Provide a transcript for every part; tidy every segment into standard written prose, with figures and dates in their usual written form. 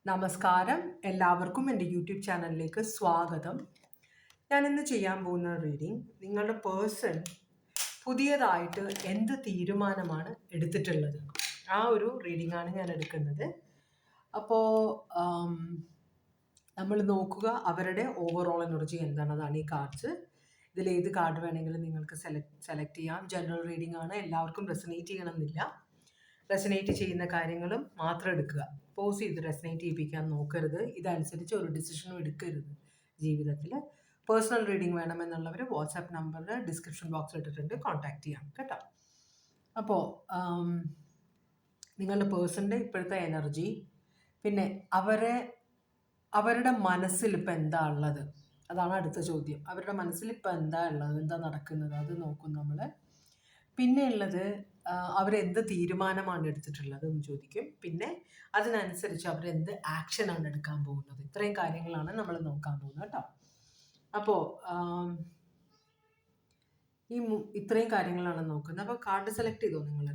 നമസ്കാരം, എല്ലാവർക്കും എൻ്റെ യൂട്യൂബ് ചാനലിലേക്ക് സ്വാഗതം. ഞാനിന്ന് ചെയ്യാൻ പോകുന്ന റീഡിംഗ് നിങ്ങളുടെ പേഴ്സൺ പുതിയതായിട്ട് എന്ത് തീരുമാനമാണ് എടുത്തിട്ടുള്ളത്, ആ ഒരു റീഡിംഗാണ് ഞാൻ എടുക്കുന്നത്. അപ്പോൾ നമ്മൾ നോക്കുക അവരുടെ ഓവറോൾ എനർജി എന്താണെന്നാണ് ഈ കാർഡ്സ്. ഇതിൽ ഏത് കാർഡ് വേണമെങ്കിലും നിങ്ങൾക്ക് സെലക്ട് ചെയ്യാം. ജനറൽ റീഡിംഗ് ആണ്, എല്ലാവർക്കും റെസനേറ്റ് ചെയ്യണമെന്നില്ല. റെസനേറ്റ് ചെയ്യുന്ന കാര്യങ്ങളും മാത്രം എടുക്കുക. പോസ് ചെയ്ത് റെസനേറ്റ് ചെയ്യിപ്പിക്കാൻ നോക്കരുത്. ഇതനുസരിച്ച് ഒരു ഡിസിഷനും എടുക്കരുത് ജീവിതത്തിൽ. പേഴ്സണൽ റീഡിംഗ് വേണമെന്നുള്ളവർ വാട്സാപ്പ് നമ്പറിൽ ഡിസ്ക്രിപ്ഷൻ ബോക്സിൽ ഇട്ടിട്ടുണ്ട്, കോൺടാക്റ്റ് ചെയ്യാം കേട്ടോ. അപ്പോൾ നിങ്ങളുടെ പേഴ്സണിൻ്റെ ഇപ്പോഴത്തെ എനർജി, പിന്നെ അവരുടെ മനസ്സിൽ ഇപ്പം എന്താ ഉള്ളത്, അതാണ് അടുത്ത ചോദ്യം. അവരുടെ മനസ്സിൽ ഇപ്പം എന്താ ഉള്ളത്, എന്താ നടക്കുന്നത്, അത് നോക്കും നമ്മൾ. പിന്നെ ഉള്ളത് അവരെന്ത് തീരുമാനമാണ് എടുത്തിട്ടുള്ളത് എന്ന് ചോദിക്കും. പിന്നെ അതിനനുസരിച്ച് അവരെന്ത് ആക്ഷനാണ് എടുക്കാൻ പോകുന്നത്. ഇത്രയും കാര്യങ്ങളാണ് നമ്മൾ നോക്കാൻ പോകുന്നത് കേട്ടോ. അപ്പോൾ ഇത്രയും കാര്യങ്ങളാണ് നോക്കുന്നത്. അപ്പോൾ കാർഡ് സെലക്ട് ചെയ്തോ നിങ്ങൾ.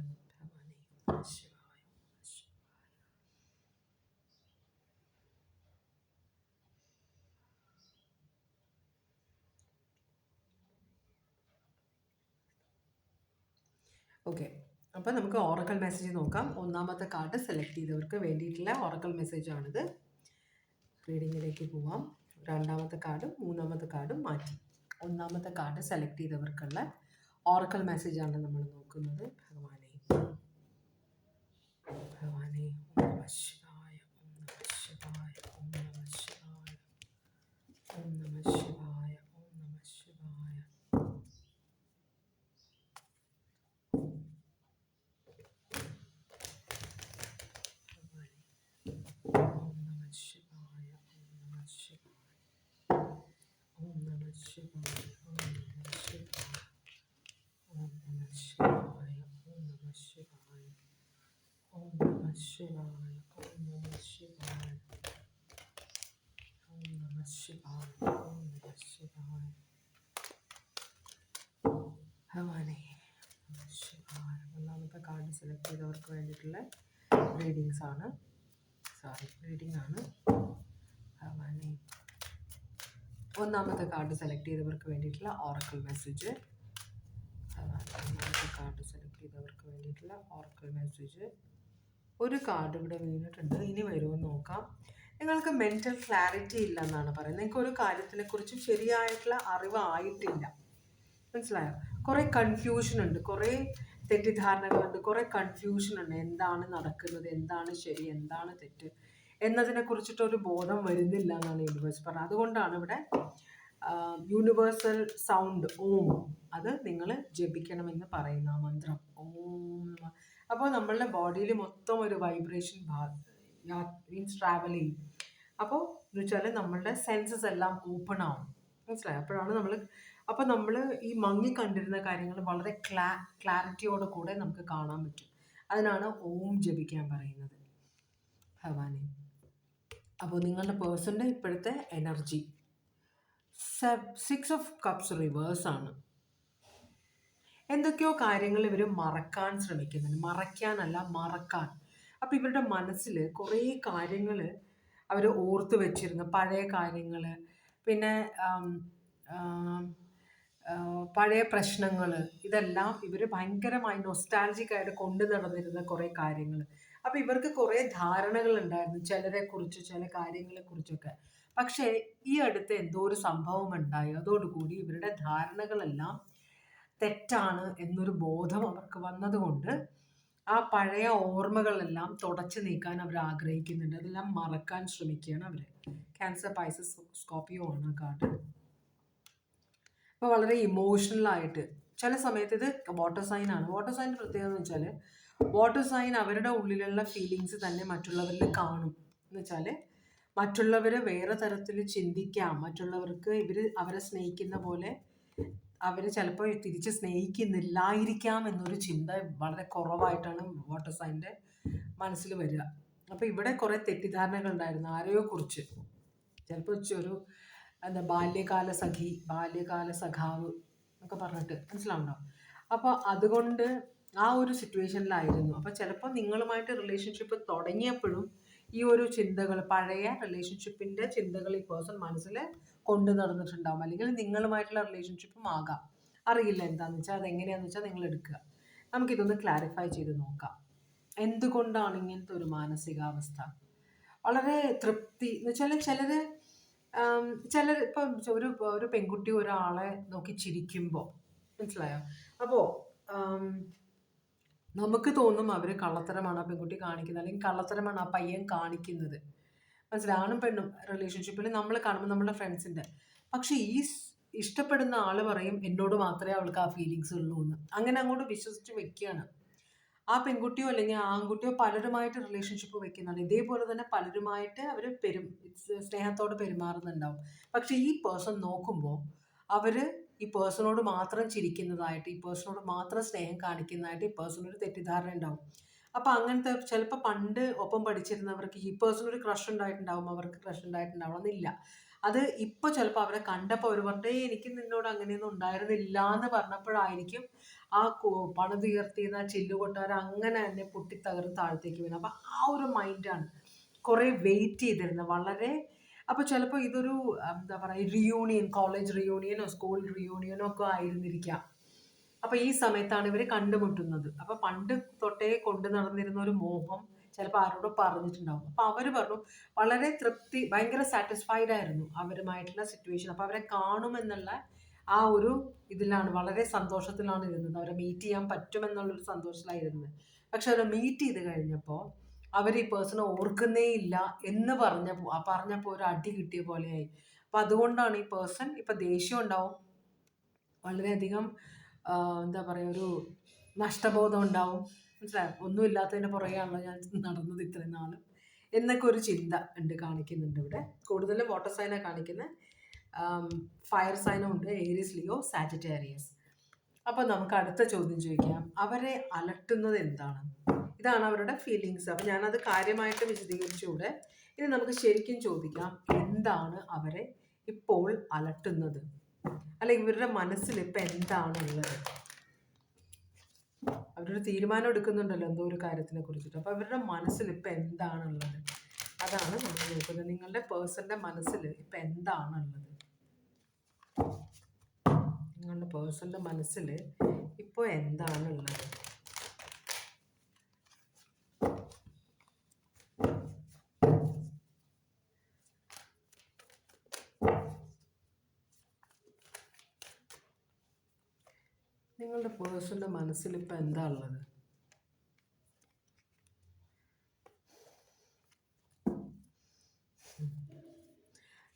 ഓക്കെ, അപ്പോൾ നമുക്ക് ഓറക്കൽ മെസ്സേജ് നോക്കാം. ഒന്നാമത്തെ കാർഡ് സെലക്ട് ചെയ്തവർക്ക് വേണ്ടിയിട്ടുള്ള ഓറക്കൽ മെസ്സേജാണിത്. റീഡിങ്ങിലേക്ക് പോവാം. രണ്ടാമത്തെ കാർഡും മൂന്നാമത്തെ കാർഡും മാറ്റി. ഒന്നാമത്തെ കാർഡ് സെലക്ട് ചെയ്തവർക്കുള്ള ഓറക്കൽ മെസ്സേജാണ് നമ്മൾ നോക്കുന്നത്. ഭഗവാനെ ഭഗവാനെ ഓം നമഃ ശിവായ, ഓം നമഃ ശിവായ, ഓം നമഃ ശിവായ, ഓം നമഃ ശിവായ, ഓം നമഃ ശിവായ. ഒന്നാമത്തെ കാർഡ് സെലക്ട് ചെയ്തവർക്ക് വേണ്ടിയിട്ടുള്ള റീഡിംഗ് ആണ്. ഒന്നാമത്തെ കാർഡ് സെലക്ട് ചെയ്തവർക്ക് വേണ്ടിയിട്ടുള്ള ഓറക്കൽ മെസ്സേജ്. ഒന്നാമത്തെ കാർഡ് സെലക്ട് ചെയ്തവർക്ക് വേണ്ടിയിട്ടുള്ള ഓറക്കൽ മെസ്സേജ്. ഒരു കാർഡ് ഇവിടെ വീണിട്ടുണ്ട്, ഇനി വരുമെന്ന് നോക്കാം. നിങ്ങൾക്ക് മെൻ്റൽ ക്ലാരിറ്റി ഇല്ല എന്നാണ് പറയുന്നത്. നിങ്ങൾക്ക് ഒരു കാര്യത്തിനെക്കുറിച്ചും ശരിയായിട്ടുള്ള അറിവായിട്ടില്ല, മനസ്സിലായോ? കുറേ കൺഫ്യൂഷൻ ഉണ്ട്, കുറേ തെറ്റിദ്ധാരണകളുണ്ട്, കുറേ കൺഫ്യൂഷൻ ഉണ്ട്. എന്താണ് നടക്കുന്നത്, എന്താണ് ശരി, എന്താണ് തെറ്റ് എന്നതിനെ കുറിച്ചിട്ടൊരു ബോധം വരുന്നില്ല എന്നാണ് യൂണിവേഴ്സ് പറഞ്ഞത്. അതുകൊണ്ടാണ് ഇവിടെ യൂണിവേഴ്സൽ സൗണ്ട് ഓം, അത് നിങ്ങൾ ജപിക്കണമെന്ന് പറയുന്ന മന്ത്രം ഓം. അപ്പോൾ നമ്മളുടെ ബോഡിയിൽ മൊത്തം ഒരു വൈബ്രേഷൻ മീൻസ് ട്രാവൽ ചെയ്യും. അപ്പോൾ എന്ന് വെച്ചാൽ നമ്മളുടെ സെൻസസ് എല്ലാം ഓപ്പൺ ആവും, മനസ്സിലായി? അപ്പോൾ നമ്മൾ ഈ മങ്ങി കണ്ടിരുന്ന കാര്യങ്ങൾ വളരെ ക്ലാരിറ്റിയോടെ കൂടെ നമുക്ക് കാണാൻ പറ്റും. അതിനാണ് ഓം ജപിക്കാൻ പറയുന്നത്, ഭഗവാനെ. അപ്പോൾ നിങ്ങളുടെ പേഴ്സണിൻ്റെ ഇപ്പോഴത്തെ എനർജി 6 ഓഫ് കപ്സ് റിവേഴ്സ് ആണ്. എന്തൊക്കെയോ കാര്യങ്ങൾ ഇവർ മറക്കാൻ ശ്രമിക്കുന്നുണ്ട്. മറക്കാൻ. അപ്പോൾ ഇവരുടെ മനസ്സിൽ കുറേ കാര്യങ്ങൾ അവർ ഓർത്ത് വെച്ചിരുന്നു, പഴയ കാര്യങ്ങൾ, പിന്നെ പഴയ പ്രശ്നങ്ങൾ, ഇതെല്ലാം ഇവർ ഭയങ്കരമായി നൊസ്റ്റാൾജിക്കായിട്ട് കൊണ്ടു നടന്നിരുന്ന കുറേ കാര്യങ്ങൾ. അപ്പോൾ ഇവർക്ക് കുറേ ധാരണകൾ ഉണ്ടായിരുന്നു ചിലരെക്കുറിച്ച്, ചില കാര്യങ്ങളെക്കുറിച്ചൊക്കെ. പക്ഷേ ഈ അടുത്ത് എന്തോ ഒരു സംഭവം ഉണ്ടായി, അതോടുകൂടി ഇവരുടെ ധാരണകളെല്ലാം തെറ്റാണ് എന്നൊരു ബോധം അവർക്ക് വന്നതുകൊണ്ട് ആ പഴയ ഓർമ്മകളെല്ലാം തുടച്ചു നീക്കാൻ അവർ ആഗ്രഹിക്കുന്നുണ്ട്. അതെല്ലാം മറക്കാൻ ശ്രമിക്കുകയാണ് അവർ. ക്യാൻസർ, പൈസസ്, സ്കോർപ്പിയോ ആണ് കാർഡ്. അപ്പോൾ വളരെ ഇമോഷണലായിട്ട് ചില സമയത്ത്, ഇത് വാട്ടർ സൈൻ ആണ്. വാട്ടർ സൈൻ പ്രത്യേകത എന്ന് വെച്ചാൽ വാട്ടർ സൈൻ അവരുടെ ഉള്ളിലുള്ള ഫീലിങ്സ് തന്നെ മറ്റുള്ളവരിൽ കാണും. എന്ന് വെച്ചാൽ മറ്റുള്ളവർ വേറെ തരത്തിൽ ചിന്തിക്കാം, മറ്റുള്ളവർക്ക് അവരെ സ്നേഹിക്കുന്ന പോലെ അവർ ചിലപ്പോൾ തിരിച്ച് സ്നേഹിക്കുന്നില്ലായിരിക്കാം എന്നൊരു ചിന്ത വളരെ കുറവായിട്ടാണ് വാട്ടർ സൈൻ്റെ മനസ്സിൽ വരിക. അപ്പോൾ ഇവിടെ കുറേ തെറ്റിദ്ധാരണകൾ ഉണ്ടായിരുന്നു ആരെയോ കുറിച്ച്. ചിലപ്പോൾ ഒരു ബാല്യകാല സഖി, ബാല്യകാല സഖാവ് എന്നൊക്കെ പറഞ്ഞിട്ട്, മനസ്സിലാവുണ്ടോ? അപ്പോൾ അതുകൊണ്ട് ആ ഒരു സിറ്റുവേഷനിലായിരുന്നു. അപ്പോൾ ചിലപ്പോൾ നിങ്ങളുമായിട്ട് റിലേഷൻഷിപ്പ് തുടങ്ങിയപ്പോഴും ഈ ഒരു ചിന്തകൾ, പഴയ റിലേഷൻഷിപ്പിൻ്റെ ചിന്തകൾ ഈ പേഴ്സൺ മനസ്സിൽ കൊണ്ടു നടന്നിട്ടുണ്ടാവും. അല്ലെങ്കിൽ നിങ്ങളുമായിട്ടുള്ള റിലേഷൻഷിപ്പും ആകാം, അറിയില്ല. എന്താണെന്ന് വെച്ചാൽ അതെങ്ങനെയാണെന്ന് വെച്ചാൽ നിങ്ങൾ എടുക്കുക. നമുക്കിതൊന്ന് ക്ലാരിഫൈ ചെയ്ത് നോക്കാം. എന്തുകൊണ്ടാണ് ഇങ്ങനത്തെ ഒരു മാനസികാവസ്ഥ? വളരെ തൃപ്തി എന്ന് വെച്ചാൽ ചിലർ ഇപ്പം ഒരു ഒരു പെൺകുട്ടി ഒരാളെ നോക്കി ചിരിക്കുമ്പോൾ, മനസ്സിലായോ? അപ്പോൾ നമുക്ക് തോന്നും അവർ കള്ളത്തരമാണ് ആ പെൺകുട്ടി കാണിക്കുന്നത്, അല്ലെങ്കിൽ കള്ളത്തരമാണ് ആ പയ്യൻ കാണിക്കുന്നത്. മനസ്സിലായി? ആണും പെണ്ണും റിലേഷൻഷിപ്പിൽ നമ്മൾ കാണുമ്പോൾ നമ്മുടെ ഫ്രണ്ട്സിൻ്റെ, പക്ഷെ ഇഷ്ടപ്പെടുന്ന ആൾ പറയും എന്നോട് മാത്രമേ അവൾക്ക് ആ ഫീലിങ്സ് ഉള്ളൂ എന്ന്. അങ്ങനെ അങ്ങോട്ട് വിശ്വസിച്ച് വെക്കുകയാണ്. ആ പെൺകുട്ടിയോ അല്ലെങ്കിൽ ആ ആൺകുട്ടിയോ പലരുമായിട്ട് റിലേഷൻഷിപ്പ് വെക്കുന്നുണ്ട്. ഇതേപോലെ തന്നെ പലരുമായിട്ട് അവർ സ്നേഹത്തോടെ പെരുമാറുന്നുണ്ടാവും. പക്ഷെ ഈ പേഴ്സൺ നോക്കുമ്പോൾ അവർ ഈ പേഴ്സണോട് മാത്രം ചിരിക്കുന്നതായിട്ട്, ഈ പേഴ്സണോട് മാത്രം സ്നേഹം കാണിക്കുന്നതായിട്ട് ഈ പേഴ്സണൊരു തെറ്റിദ്ധാരണ ഉണ്ടാവും. അപ്പോൾ അങ്ങനത്തെ ചിലപ്പോൾ പണ്ട് ഒപ്പം പഠിച്ചിരുന്നവർക്ക് ഈ പേഴ്സൺ ഒരു ക്രഷ് ഉണ്ടായിട്ടുണ്ടാവും, അവർക്ക് ക്രഷ് ഉണ്ടായിട്ടുണ്ടാവണമെന്നില്ല. അത് ഇപ്പോൾ ചിലപ്പോൾ അവരെ കണ്ടപ്പോൾ അവർ പറഞ്ഞേ എനിക്ക് നിന്നോട് അങ്ങനെയൊന്നും ഉണ്ടായിരുന്നില്ല എന്ന് പറഞ്ഞപ്പോഴായിരിക്കും ആ പണിതുയർത്തിയിരുന്ന ചില്ലുകൊട്ടാരം അങ്ങനെ തന്നെ പൊട്ടിത്തകർന്ന് താഴത്തേക്ക് വീണു. അപ്പം ആ ഒരു മൈൻഡാണ് കുറേ വെയിറ്റ് ചെയ്തിരുന്നത് വളരെ. അപ്പോൾ ചിലപ്പോൾ ഇതൊരു എന്താ പറയുക, റിയൂണിയൻ, കോളേജ് റിയൂണിയനോ സ്കൂൾ റിയൂണിയനോ ഒക്കെ ആയിരുന്നിരിക്കാം. അപ്പോൾ ഈ സമയത്താണ് ഇവർ കണ്ടുമുട്ടുന്നത്. അപ്പോൾ പണ്ട് തൊട്ടേ കൊണ്ടു നടന്നിരുന്ന ഒരു മോഹം ചിലപ്പോൾ ആരോടോ പറഞ്ഞിട്ടുണ്ടാവും. അപ്പോൾ അവർ പറഞ്ഞു വളരെ തൃപ്തി, ഭയങ്കര സാറ്റിസ്ഫൈഡ് ആയിരുന്നു അവരുമായിട്ടുള്ള സിറ്റുവേഷൻ. അപ്പോൾ അവരെ കാണുമെന്നുള്ള ആ ഒരു ഇതിലാണ്, വളരെ സന്തോഷത്തിലാണ് ഇരുന്നത്. അവരെ മീറ്റ് ചെയ്യാൻ പറ്റുമെന്നുള്ളൊരു സന്തോഷത്തിലായിരുന്നത്. പക്ഷെ അവരെ മീറ്റ് ചെയ്ത് കഴിഞ്ഞപ്പോൾ അവർ ഈ പേഴ്സണെ ഓർക്കുന്നേ ഇല്ല എന്ന് പറഞ്ഞപ്പോൾ ഒരു അടി കിട്ടിയ പോലെയായി. അപ്പം അതുകൊണ്ടാണ് ഈ പേഴ്സൺ ഇപ്പം ദേഷ്യം ഉണ്ടാവും, വളരെയധികം എന്താ പറയുക, ഒരു നഷ്ടബോധം ഉണ്ടാവും. മനസ്സിലായോ? ഒന്നുമില്ലാത്തതിൻ്റെ പുറകെയാണല്ലോ ഞാൻ നടന്നത് ഇത്രയും നാൾ എന്നൊക്കെ ഒരു ചിന്ത കാണിക്കുന്നുണ്ട് ഇവിടെ. കൂടുതലും വാട്ടർ സൈനാണ് കാണിക്കുന്നത്, ഫയർ സൈനും ഉണ്ട്, ഏരീസ്, ലിയോ, സാജിറ്റേറിയസ്. അപ്പോൾ നമുക്ക് അടുത്ത ചോദ്യം ചോദിക്കാം. അവരെ അലട്ടുന്നത് എന്താണ്? ഇതാണ് അവരുടെ ഫീലിങ്സ്. അപ്പോൾ ഞാനത് കാര്യമായിട്ട് വിശദീകരിച്ചുകൂടെ. ഇനി നമുക്ക് ശരിക്കും ചോദിക്കാം, എന്താണ് അവരെ ഇപ്പോൾ അലട്ടുന്നത്, അല്ലെങ്കിൽ ഇവരുടെ മനസ്സിൽ ഇപ്പം എന്താണുള്ളത്? അവരൊരു തീരുമാനം എടുക്കുന്നുണ്ടല്ലോ എന്തോ ഒരു കാര്യത്തിനെ കുറിച്ചിട്ട്. അപ്പോൾ അവരുടെ മനസ്സിൽ ഇപ്പം എന്താണുള്ളത്, അതാണ് നമ്മൾ നോക്കുന്നത്. നിങ്ങളുടെ പേഴ്സൻ്റെ മനസ്സിൽ ഇപ്പം എന്താണുള്ളത്? നിങ്ങളുടെ പേഴ്സൻ്റെ മനസ്സിൽ ഇപ്പോൾ എന്താണുള്ളത്? നിങ്ങളുടെ പേഴ്സൻ്റെ മനസ്സിൽ ഇപ്പം എന്താ ഉള്ളത്?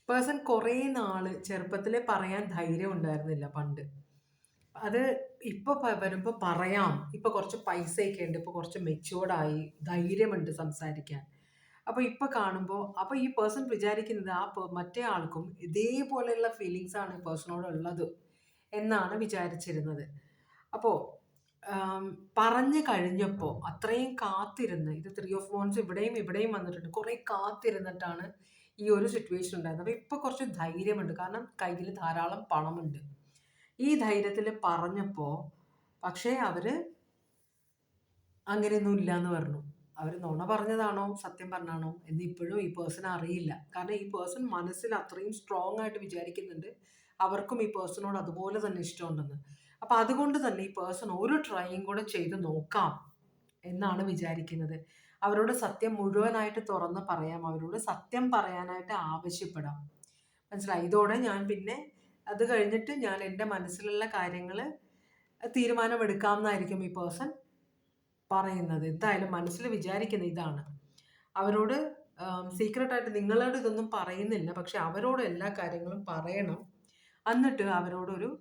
പേഴ്സൺ കുറേ നാൾ ചെറുപ്പത്തിലെ പറയാൻ ധൈര്യം ഉണ്ടായിരുന്നില്ല പണ്ട്. അത് ഇപ്പോൾ വരുമ്പോൾ പറയാം. ഇപ്പോൾ കുറച്ച് പൈസയൊക്കെ ഉണ്ട്, ഇപ്പോൾ കുറച്ച് മെച്യൂർഡായി, ധൈര്യമുണ്ട് സംസാരിക്കാൻ. അപ്പോൾ ഇപ്പോൾ കാണുമ്പോൾ അപ്പോൾ ഈ പേഴ്സൺ വിചാരിക്കുന്നത് മറ്റേ ആൾക്കും ഇതേപോലെയുള്ള ഫീലിങ്സാണ് ഈ പേഴ്സണോട് ഉള്ളത് എന്നാണ് വിചാരിച്ചിരുന്നത്. അപ്പോൾ പറഞ്ഞു കഴിഞ്ഞപ്പോൾ അത്രയും കാത്തിരുന്ന്, ഇത് 3 of Wands ഇവിടെയും വന്നിട്ടുണ്ട്, കുറേ കാത്തിരുന്നിട്ടാണ് ഈ ഒരു സിറ്റുവേഷൻ ഉണ്ടായിരുന്നത്. അപ്പോൾ ഇപ്പോൾ കുറച്ച് ധൈര്യമുണ്ട്, കാരണം കയ്യിൽ ധാരാളം പണമുണ്ട്. ഈ ധൈര്യത്തിൽ പറഞ്ഞപ്പോൾ പക്ഷേ അവർ അങ്ങനെയൊന്നും ഇല്ല എന്ന് പറഞ്ഞു. അവർ നുണ പറഞ്ഞതാണോ സത്യം പറഞ്ഞാണോ എന്ന് ഇപ്പോഴും ഈ പേഴ്സൺ അറിയില്ല. കാരണം ഈ പേഴ്സൺ മനസ്സിൽ അത്രയും സ്ട്രോങ് ആയിട്ട് വിചാരിക്കുന്നുണ്ട് അവർക്കും ഈ പേഴ്സണോട് അതുപോലെ തന്നെ ഇഷ്ടമുണ്ടെന്ന്. അപ്പം അതുകൊണ്ട് തന്നെ ഈ പേഴ്സൺ ഒരു ട്രൈയും കൂടെ ചെയ്ത് നോക്കാം എന്നാണ് വിചാരിക്കുന്നത്. അവരോട് സത്യം മുഴുവനായിട്ട് തുറന്ന് പറയാം, അവരോട് സത്യം പറയാനായിട്ട് ആവശ്യപ്പെടാം. മനസ്സിലായി? ഇതോടെ ഞാൻ പിന്നെ അത് കഴിഞ്ഞിട്ട് ഞാൻ എൻ്റെ മനസ്സിലുള്ള കാര്യങ്ങൾ തീരുമാനമെടുക്കാം എന്നായിരിക്കും ഈ പേഴ്സൺ പറയുന്നത്. എന്തായാലും മനസ്സിൽ വിചാരിക്കുന്ന ഇതാണ്. അവരോട് സീക്രട്ടായിട്ട് നിങ്ങളോട് ഇതൊന്നും പറയുന്നില്ല, പക്ഷെ അവരോട് എല്ലാ കാര്യങ്ങളും പറയണം. എന്നിട്ട് അവരോടൊരു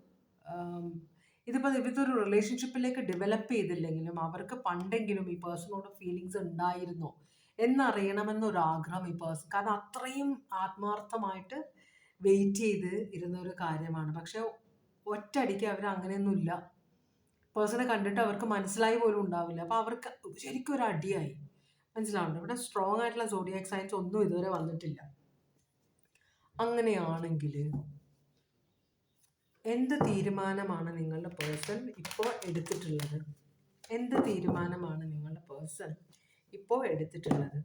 ഇതൊരു റിലേഷൻഷിപ്പിലേക്ക് ഡെവലപ്പ് ചെയ്തില്ലെങ്കിലും അവർക്ക് പണ്ടെങ്കിലും ഈ പേഴ്സണോട് ഫീലിങ്സ് ഉണ്ടായിരുന്നോ എന്നറിയണമെന്നൊരാഗ്രഹം ഈ പേഴ്സൺ, കാരണം അത്രയും ആത്മാർത്ഥമായിട്ട് വെയിറ്റ് ചെയ്ത് ഇരുന്ന ഒരു കാര്യമാണ്. പക്ഷെ ഒറ്റയടിക്ക് അവർ അങ്ങനെയൊന്നുമില്ല. പേഴ്സണെ കണ്ടിട്ട് അവർക്ക് മനസ്സിലായി പോലും ഉണ്ടാവില്ല. അപ്പോൾ അവർക്ക് ശരിക്കും ഒരു അടിയായി. മനസ്സിലാവുന്നുണ്ട്? ഇവിടെ സ്ട്രോങ് ആയിട്ടുള്ള സോഡിയാക് സൈൻസ് ഒന്നും ഇതുവരെ വന്നിട്ടില്ല. അങ്ങനെയാണെങ്കിൽ എന്ത് തീരുമാനമാണ് നിങ്ങളുടെ പേഴ്സൺ ഇപ്പോൾ എടുത്തിട്ടുള്ളത്? എന്ത് തീരുമാനമാണ് നിങ്ങളുടെ പേഴ്സൺ ഇപ്പോൾ എടുത്തിട്ടുള്ളത്?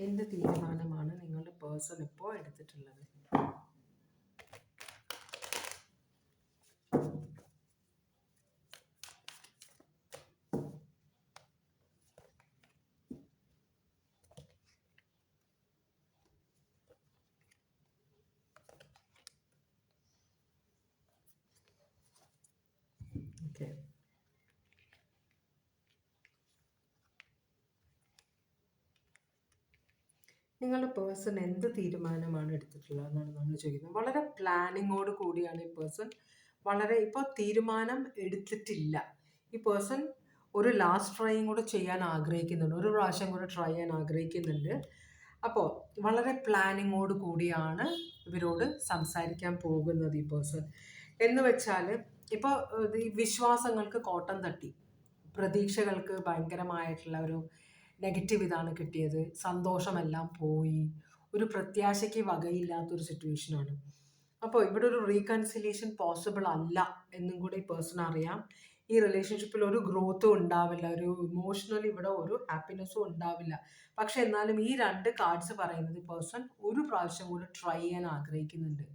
എന്ത് തീരുമാനമാണ് നിങ്ങളുടെ പേഴ്സൺ ഇപ്പോൾ എടുത്തിട്ടുള്ളത്? ഓക്കെ, നിങ്ങളുടെ പേഴ്സൺ എന്ത് തീരുമാനമാണ് എടുത്തിട്ടുള്ളത് എന്നാണ് നമ്മൾ ചോദിക്കുന്നത്. വളരെ പ്ലാനിങ്ങോട് കൂടിയാണ് ഈ പേഴ്സൺ, വളരെ ഇപ്പോൾ തീരുമാനം എടുത്തിട്ടില്ല. ഈ പേഴ്സൺ ഒരു ലാസ്റ്റ് ട്രൈയും കൂടെ ചെയ്യാൻ ആഗ്രഹിക്കുന്നുണ്ട്, ഒരു പ്രാവശ്യം കൂടെ ട്രൈ ചെയ്യാൻ ആഗ്രഹിക്കുന്നുണ്ട്. അപ്പോൾ വളരെ പ്ലാനിങ്ങോട് കൂടിയാണ് ഇവരോട് സംസാരിക്കാൻ പോകുന്നത് ഈ പേഴ്സൺ. എന്ന് വെച്ചാൽ ഇപ്പോൾ ഈ വിശ്വാസങ്ങൾക്ക് കോട്ടം തട്ടി, പ്രതീക്ഷകൾക്ക് ഭയങ്കരമായിട്ടുള്ള ഒരു നെഗറ്റീവ് ഇതാണ് കിട്ടിയത്, സന്തോഷമെല്ലാം പോയി, ഒരു പ്രത്യാശയ്ക്ക് വകയില്ലാത്തൊരു സിറ്റുവേഷനാണ്. അപ്പോൾ ഇവിടെ ഒരു റീകൺസിലിയേഷൻ പോസിബിൾ അല്ല എന്നും കൂടി ഈ പേഴ്സൺ അറിയാം. ഈ റിലേഷൻഷിപ്പിൽ ഒരു ഗ്രോത്തും ഉണ്ടാവില്ല, ഒരു ഇമോഷണലി ഇവിടെ ഒരു ഹാപ്പിനെസ്സും ഉണ്ടാവില്ല. പക്ഷെ എന്നാലും ഈ രണ്ട് കാർഡ്സ് പറയുന്നത് പേഴ്സൺ ഒരു പ്രാവശ്യം കൂടെ ട്രൈ ചെയ്യാൻ ആഗ്രഹിക്കുന്നുണ്ട്,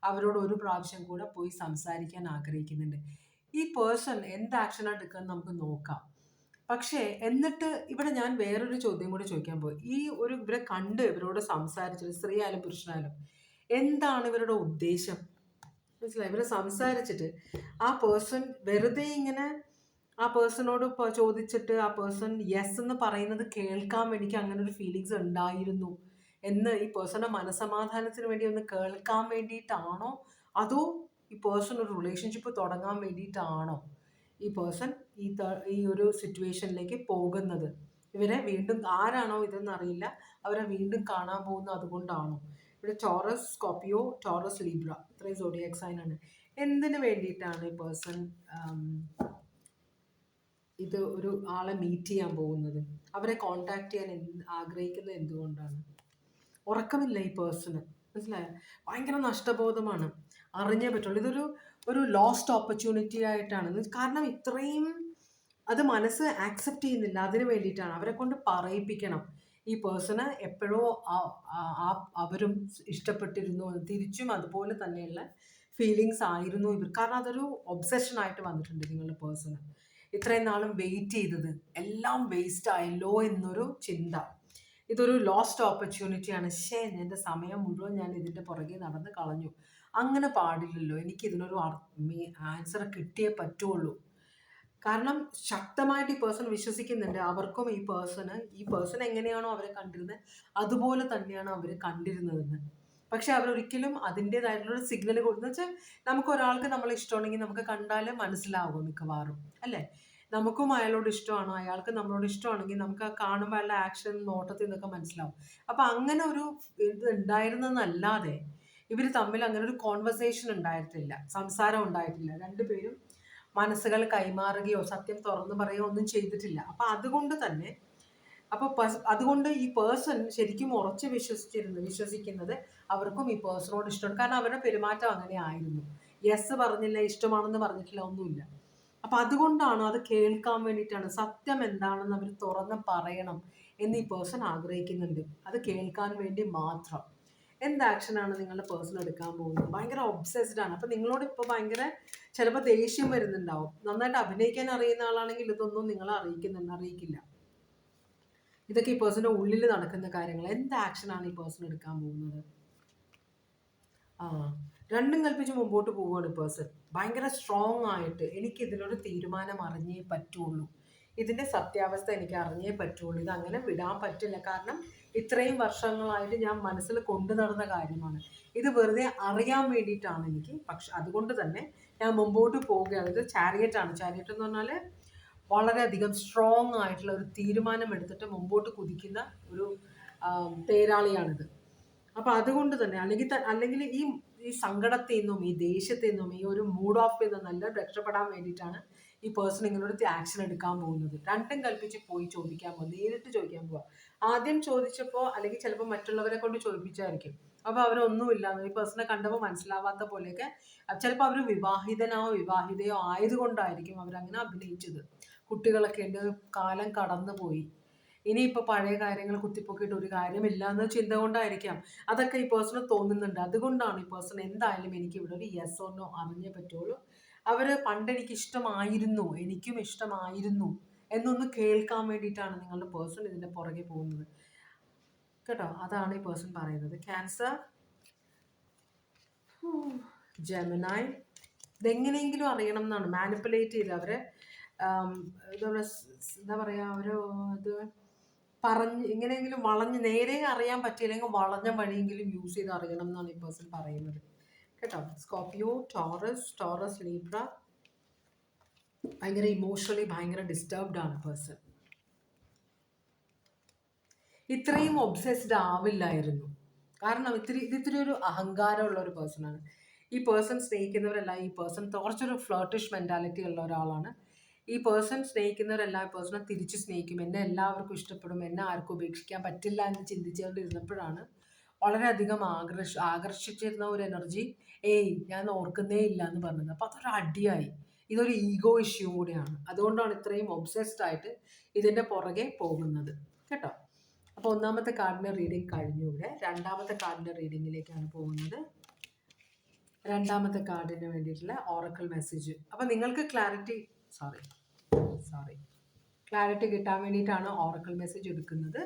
അവരോട് ഒരു പ്രാവശ്യം കൂടെ പോയി സംസാരിക്കാൻ ആഗ്രഹിക്കുന്നുണ്ട്. ഈ പേഴ്സൺ എന്ത് ആക്ഷനാണ് എടുക്കുന്നത് നമുക്ക് നോക്കാം. പക്ഷേ എന്നിട്ട് ഇവിടെ ഞാൻ വേറൊരു ചോദ്യം കൂടി ചോദിക്കാൻ പോയി. ഈ ഒരു ഇവരെ കണ്ട് ഇവരോട് സംസാരിച്ചിട്ട്, സ്ത്രീ ആയാലും പുരുഷനായാലും, എന്താണ് ഇവരുടെ ഉദ്ദേശം? മനസ്സിലായി? ഇവരെ സംസാരിച്ചിട്ട് ആ പേഴ്സൺ വെറുതെ ഇങ്ങനെ ആ പേഴ്സണോട് ചോദിച്ചിട്ട് ആ പേഴ്സൺ യെസ് എന്ന് പറയുന്നത് കേൾക്കാൻ എനിക്ക് അങ്ങനെ ഒരു ഫീലിങ്സ് ഉണ്ടായിരുന്നു എന്ന് ഈ പേഴ്സണെ മനസമാധാനത്തിന് വേണ്ടി ഒന്ന് കേൾക്കാൻ വേണ്ടിയിട്ടാണോ, അതോ ഈ പേഴ്സൺ ഒരു റിലേഷൻഷിപ്പ് തുടങ്ങാൻ വേണ്ടിയിട്ടാണോ ഈ പേഴ്സൺ ഈ ഒരു സിറ്റുവേഷനിലേക്ക് പോകുന്നത്? ഇവരെ വീണ്ടും ആരാണോ ഇതെന്ന് അറിയില്ല, അവരെ വീണ്ടും കാണാൻ പോകുന്നത് അതുകൊണ്ടാണോ? ഇവിടെ ടോറസ്, സ്കോർപിയോ, ടോറസ്, ലീബ്ര, ഇത്രയും സോഡിയാക് സൈൻ ആണ്. എന്തിനു വേണ്ടിയിട്ടാണ് ഈ പേഴ്സൺ ഇത് ഒരു ആളെ മീറ്റ് ചെയ്യാൻ പോകുന്നത്, അവരെ കോണ്ടാക്ട് ചെയ്യാൻ ആഗ്രഹിക്കുന്നത് എന്തുകൊണ്ടാണ്? ഉറക്കമില്ല ഈ പേഴ്സണ്, മനസ്സിലായോ? ഭയങ്കര നഷ്ടബോധമാണ്, അറിഞ്ഞേ പറ്റുള്ളൂ. ഇതൊരു ഒരു ലോസ്റ്റ് ഓപ്പർച്യൂണിറ്റി ആയിട്ടാണ്. കാരണം ഇത്രയും അത് മനസ്സ് ആക്സെപ്റ്റ് ചെയ്യുന്നില്ല, അതിന് വേണ്ടിയിട്ടാണ് അവരെ കൊണ്ട് പറയിപ്പിക്കണം. ഈ പേഴ്സണ് എപ്പോഴോ അവരും ഇഷ്ടപ്പെട്ടിരുന്നു, തിരിച്ചും അതുപോലെ തന്നെയുള്ള ഫീലിങ്സ് ആയിരുന്നു ഇവർ. കാരണം അതൊരു ഒബ്സഷൻ ആയിട്ട് വന്നിട്ടുണ്ട് നിങ്ങളുടെ പേഴ്സണ്. ഇത്രയും നാളും വെയിറ്റ് ചെയ്തത് എല്ലാം വേസ്റ്റ് ആയല്ലോ എന്നൊരു ചിന്ത. ഇതൊരു ലോസ്റ്റ് ഓപ്പർച്യൂണിറ്റിയാണ്. എൻ്റെ സമയം മുഴുവൻ ഞാൻ ഇതിൻ്റെ പുറകെ നടന്ന് കളഞ്ഞു. അങ്ങനെ പാടില്ലല്ലോ, എനിക്ക് ഇതിനൊരു ആൻസർ കിട്ടിയേ പറ്റുള്ളൂ. കാരണം ശക്തമായിട്ട് ഈ പേഴ്സൺ വിശ്വസിക്കുന്നുണ്ട് അവർക്കും ഈ പേഴ്സൺ എങ്ങനെയാണോ അവരെ കണ്ടിരുന്നത് അതുപോലെ തന്നെയാണ് അവർ കണ്ടിരുന്നതെന്ന്. പക്ഷെ അവരൊരിക്കലും അതിൻ്റെതായിട്ടുള്ള സിഗ്നൽ കൊടുത്തെന്ന് വെച്ചാൽ, നമുക്ക് ഒരാൾക്ക് നമ്മൾ ഇഷ്ടമുണ്ടെങ്കിൽ നമുക്ക് കണ്ടാലേ മനസ്സിലാവും മിക്കവാറും, അല്ലേ? നമുക്കും അയാളോട് ഇഷ്ടമാണോ, അയാൾക്ക് നമ്മളോട് ഇഷ്ടമാണെങ്കിൽ നമുക്ക് ആ കാണുമ്പോൾ അയാളുടെ ആക്ഷൻ, നോട്ടത്തിൽ നിന്നൊക്കെ മനസ്സിലാവും. അപ്പം അങ്ങനെ ഒരു ഇത് ഉണ്ടായിരുന്നെന്നല്ലാതെ ഇവർ തമ്മിൽ അങ്ങനെ ഒരു കോൺവെർസേഷൻ ഉണ്ടായിട്ടില്ല, സംസാരം ഉണ്ടായിട്ടില്ല. രണ്ടുപേരും മനസ്സുകൾ കൈമാറുകയോ സത്യം തുറന്നു പറയുകയോ ഒന്നും ചെയ്തിട്ടില്ല. അപ്പം അതുകൊണ്ട് തന്നെ അതുകൊണ്ട് ഈ പേഴ്സൺ ശരിക്കും ഉറച്ച് വിശ്വസിക്കുന്നത് അവർക്കും ഈ പേഴ്സണോട് ഇഷ്ടമാണ്. കാരണം അവരുടെ പെരുമാറ്റം അങ്ങനെ ആയിരുന്നു. യെസ് പറഞ്ഞില്ല, ഇഷ്ടമാണെന്ന് പറഞ്ഞിട്ടില്ല, ഒന്നുമില്ല. അപ്പം അതുകൊണ്ടാണ്, അത് കേൾക്കാൻ വേണ്ടിയിട്ടാണ്, സത്യം എന്താണെന്ന് അവർ തുറന്ന് പറയണം എന്ന് ഈ പേഴ്സൺ ആഗ്രഹിക്കുന്നുണ്ട്. അത് കേൾക്കാൻ വേണ്ടി മാത്രം. എന്ത് ആക്ഷനാണ് നിങ്ങളുടെ പേഴ്സൺ എടുക്കാൻ പോകുന്നത്? ഭയങ്കര ഒബ്സെസ്ഡ് ആണ്. അപ്പം നിങ്ങളോട് ഇപ്പോൾ ഭയങ്കര ചിലപ്പോൾ ദേഷ്യം വരുന്നുണ്ടാവും. നന്നായിട്ട് അഭിനയിക്കാൻ അറിയുന്ന ആളാണെങ്കിൽ ഇതൊന്നും നിങ്ങളെ അറിയിക്കില്ല. ഇതൊക്കെ ഈ പേഴ്സന്റെ ഉള്ളിൽ നടക്കുന്ന കാര്യങ്ങൾ. എന്ത് ആക്ഷനാണ് ഈ പേഴ്സൺ എടുക്കാൻ പോകുന്നത്? രണ്ടും കൽപ്പിച്ച് മുമ്പോട്ട് പോവുകയാണ് പേഴ്സൺ. ഭയങ്കര സ്ട്രോങ് ആയിട്ട് എനിക്ക് ഇതിനൊരു തീരുമാനം അറിഞ്ഞേ പറ്റുള്ളൂ, ഇതിൻ്റെ സത്യാവസ്ഥ എനിക്ക് അറിഞ്ഞേ പറ്റുള്ളൂ, ഇത് അങ്ങനെ വിടാൻ പറ്റില്ല. കാരണം ഇത്രയും വർഷങ്ങളായിട്ട് ഞാൻ മനസ്സിൽ കൊണ്ടു നടന്ന കാര്യമാണ്, ഇത് വെറുതെ അറിയാൻ വേണ്ടിയിട്ടാണ് എനിക്ക്. പക്ഷെ അതുകൊണ്ട് തന്നെ ഞാൻ മുമ്പോട്ട് പോവുകയാണ്. ഇത് ചാരിയറ്റാണ്. ചാരിയറ്റ് എന്ന് പറഞ്ഞാൽ വളരെയധികം സ്ട്രോങ് ആയിട്ടുള്ള ഒരു തീരുമാനം എടുത്തിട്ട് മുമ്പോട്ട് കുതിക്കുന്ന ഒരു തേരാളിയാണിത്. അപ്പം അതുകൊണ്ട് തന്നെ അല്ലെങ്കിൽ ഈ സങ്കടത്തിൽ നിന്നും ഈ ദേഷ്യത്തിൽ നിന്നും ഈ ഒരു മൂഡ് ഓഫ് നിന്നും രക്ഷപ്പെടാൻ വേണ്ടിയിട്ടാണ് ഈ പേഴ്സൺ ഇങ്ങനൊരു ആക്ഷൻ എടുക്കാൻ പോകുന്നത്. രണ്ടും കൽപ്പിച്ച് പോയി ചോദിക്കാൻ പോകുക, നേരിട്ട് ചോദിക്കാൻ പോവുക. ആദ്യം ചോദിച്ചപ്പോൾ അല്ലെങ്കിൽ ചിലപ്പോൾ മറ്റുള്ളവരെ കൊണ്ട് ചോദിപ്പിച്ചായിരിക്കും. അപ്പോൾ അവരൊന്നുമില്ല, ഈ പേഴ്സണെ കണ്ടപ്പോൾ മനസ്സിലാവാത്ത പോലെയൊക്കെ, ചിലപ്പോൾ അവർ വിവാഹിതയോ ആയതുകൊണ്ടായിരിക്കും അവരങ്ങനെ അഭിനയിച്ചത്. കുട്ടികളൊക്കെ ഉണ്ട്, കാലം കടന്നു പോയി. ഇനിയിപ്പോൾ പഴയ കാര്യങ്ങൾ കുത്തിപ്പൊക്കിയിട്ട് ഒരു കാര്യമില്ല എന്ന ചിന്ത കൊണ്ടായിരിക്കാം അതൊക്കെ ഈ പേഴ്സണ് തോന്നുന്നുണ്ട്. അതുകൊണ്ടാണ് ഈ പേഴ്സൺ എന്തായാലും എനിക്ക് ഇവിടെ ഒരു യെസ് ഓർ നോ അറിഞ്ഞേ പറ്റുള്ളൂ. അവർ പണ്ട് എനിക്ക് ഇഷ്ടമായിരുന്നു, എനിക്കും ഇഷ്ടമായിരുന്നു എന്നൊന്ന് കേൾക്കാൻ വേണ്ടിയിട്ടാണ് നിങ്ങളുടെ പേഴ്സൺ ഇതിൻ്റെ പുറകെ പോകുന്നത് കേട്ടോ. അതാണ് ഈ പേഴ്സൺ പറയുന്നത്. ക്യാൻസർ, ജെമിനായി, ഇതെങ്ങനെയെങ്കിലും അറിയണം എന്നാണ് മാനിപ്പുലേറ്റ് ചെയ്ത് അവരെ എന്താ പറയുക, ഒരു ഇത് പറഞ്ഞ് എങ്ങനെയെങ്കിലും വളഞ്ഞ് നേരെ അറിയാൻ പറ്റിയില്ലെങ്കിൽ വളഞ്ഞ വഴിയെങ്കിലും യൂസ് ചെയ്ത് അറിയണം എന്നാണ് ഈ പേഴ്സൺ പറയുന്നത് കേട്ടോ. സ്കോർപിയോ, ടോറസ്, ലീബ്ര, ഭയങ്കര ഇമോഷണലി ഭയങ്കര ഡിസ്റ്റർബ്ഡ് ആണ് പേഴ്സൺ. ഇത്രയും ഒബ്സെസ്ഡ് ആവില്ലായിരുന്നു, കാരണം ഇത്തിരി ഒരു അഹങ്കാരമുള്ള ഒരു പേഴ്സണാണ് ഈ പേഴ്സൺ. സ്നേഹിക്കുന്നവരെല്ലാം ഈ പേഴ്സൺ കുറച്ചൊരു ഫ്ലേർട്ടിഷ് മെൻറ്റാലിറ്റി ഉള്ള ഒരാളാണ് ഈ പേഴ്സൺ. സ്നേഹിക്കുന്നവരെല്ലാം ഈ പേഴ്സണെ തിരിച്ച് സ്നേഹിക്കും, എന്നെ എല്ലാവർക്കും ഇഷ്ടപ്പെടും, എന്നെ ആർക്കും ഉപേക്ഷിക്കാൻ പറ്റില്ല എന്ന് ചിന്തിച്ചുകൊണ്ടിരുന്നപ്പോഴാണ് വളരെയധികം ആകർഷിച്ചിരുന്ന ഒരു എനർജി ഞാൻ ഓർക്കുന്നേ ഇല്ല എന്ന് പറഞ്ഞത്. അപ്പോൾ അതൊരു അടിയായി. ഇതൊരു ഈഗോ ഇഷ്യൂ കൂടിയാണ്. അതുകൊണ്ടാണ് ഇത്രയും ഒബ്സെസ്ഡ് ആയിട്ട് ഇതിൻ്റെ പുറകെ പോകുന്നത് കേട്ടോ. അപ്പോൾ ഒന്നാമത്തെ കാർഡിൻ്റെ റീഡിങ് കഴിഞ്ഞു. ഇവിടെ രണ്ടാമത്തെ കാർഡിൻ്റെ റീഡിങ്ങിലേക്കാണ് പോകുന്നത്. രണ്ടാമത്തെ കാർഡിന് വേണ്ടിയിട്ടുള്ള ഓറക്കിൾ മെസ്സേജ്. അപ്പോൾ നിങ്ങൾക്ക് ക്ലാരിറ്റി കിട്ടാൻ വേണ്ടിയിട്ടാണ് ഓറക്കിൾ മെസ്സേജ് എടുക്കുന്നത്.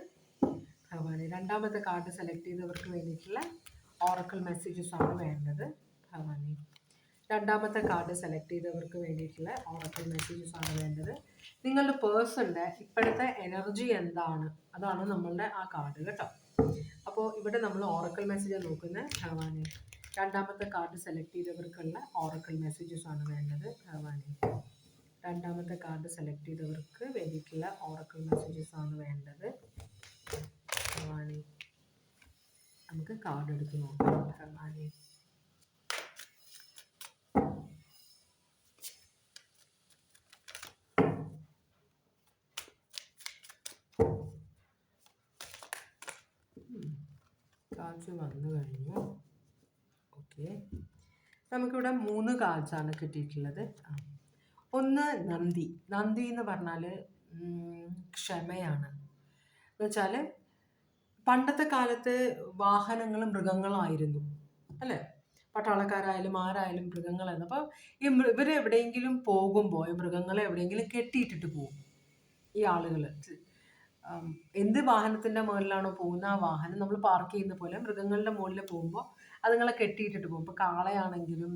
ഭഗവാനെ, രണ്ടാമത്തെ കാർഡ് സെലക്ട് ചെയ്തവർക്ക് വേണ്ടിയിട്ടുള്ള ഓറക്കിൾ മെസ്സേജസ് ആണ് വേണ്ടത്. ഭഗവാനെ, രണ്ടാമത്തെ കാർഡ് സെലക്ട് ചെയ്തവർക്ക് വേണ്ടിയിട്ടുള്ള ഓറക്കിൾ മെസ്സേജസ് ആണ് വേണ്ടത്. നിങ്ങളുടെ പേഴ്സണിൻ്റെ ഇപ്പോഴത്തെ എനർജി എന്താണ്, അതാണ് നമ്മളുടെ ആ കാർഡ് കേട്ടോ. അപ്പോൾ ഇവിടെ നമ്മൾ ഓറക്കിൾ മെസ്സേജ് നോക്കുന്നത്. ഭഗവാനെ, രണ്ടാമത്തെ കാർഡ് സെലക്ട് ചെയ്തവർക്കുള്ള ഓറക്കിൾ മെസ്സേജസ് ആണ് വേണ്ടത്. ഭഗവാനെ, രണ്ടാമത്തെ കാർഡ് സെലക്ട് ചെയ്തവർക്ക് വേണ്ടിയിട്ടുള്ള ഓറക്കിൾ മെസ്സേജസ് ആണ് വേണ്ടത്. ഭഗവാനെ, നമുക്ക് കാർഡ് എടുത്ത് നോക്കാം. ഭഗവാനെ, കാർഡ്സ് വന്നു കഴിഞ്ഞു. ഓക്കെ, നമുക്കിവിടെ 3 കാർഡ്സാണ് കിട്ടിയിട്ടുള്ളത്. ഒന്ന് നന്ദി. നന്ദി എന്ന് പറഞ്ഞാൽ ക്ഷമയാണ്. എന്ന് വെച്ചാൽ പണ്ടത്തെ കാലത്ത് വാഹനങ്ങൾ മൃഗങ്ങളായിരുന്നു അല്ലേ, പട്ടാളക്കാരായാലും ആരായാലും മൃഗങ്ങളായിരുന്നു. അപ്പോൾ ഇവർ എവിടെയെങ്കിലും പോകുമ്പോൾ ഈ മൃഗങ്ങളെ എവിടെയെങ്കിലും കെട്ടിയിട്ടിട്ട് പോകും ഈ ആളുകൾ. എന്ത് വാഹനത്തിൻ്റെ മുകളിലാണോ പോകുന്ന ആ വാഹനം നമ്മൾ പാർക്ക് ചെയ്യുന്ന പോലെ മൃഗങ്ങളുടെ മുകളിൽ പോകുമ്പോൾ അതുങ്ങളെ കെട്ടിയിട്ടിട്ട് പോകും. ഇപ്പോൾ കാളയാണെങ്കിലും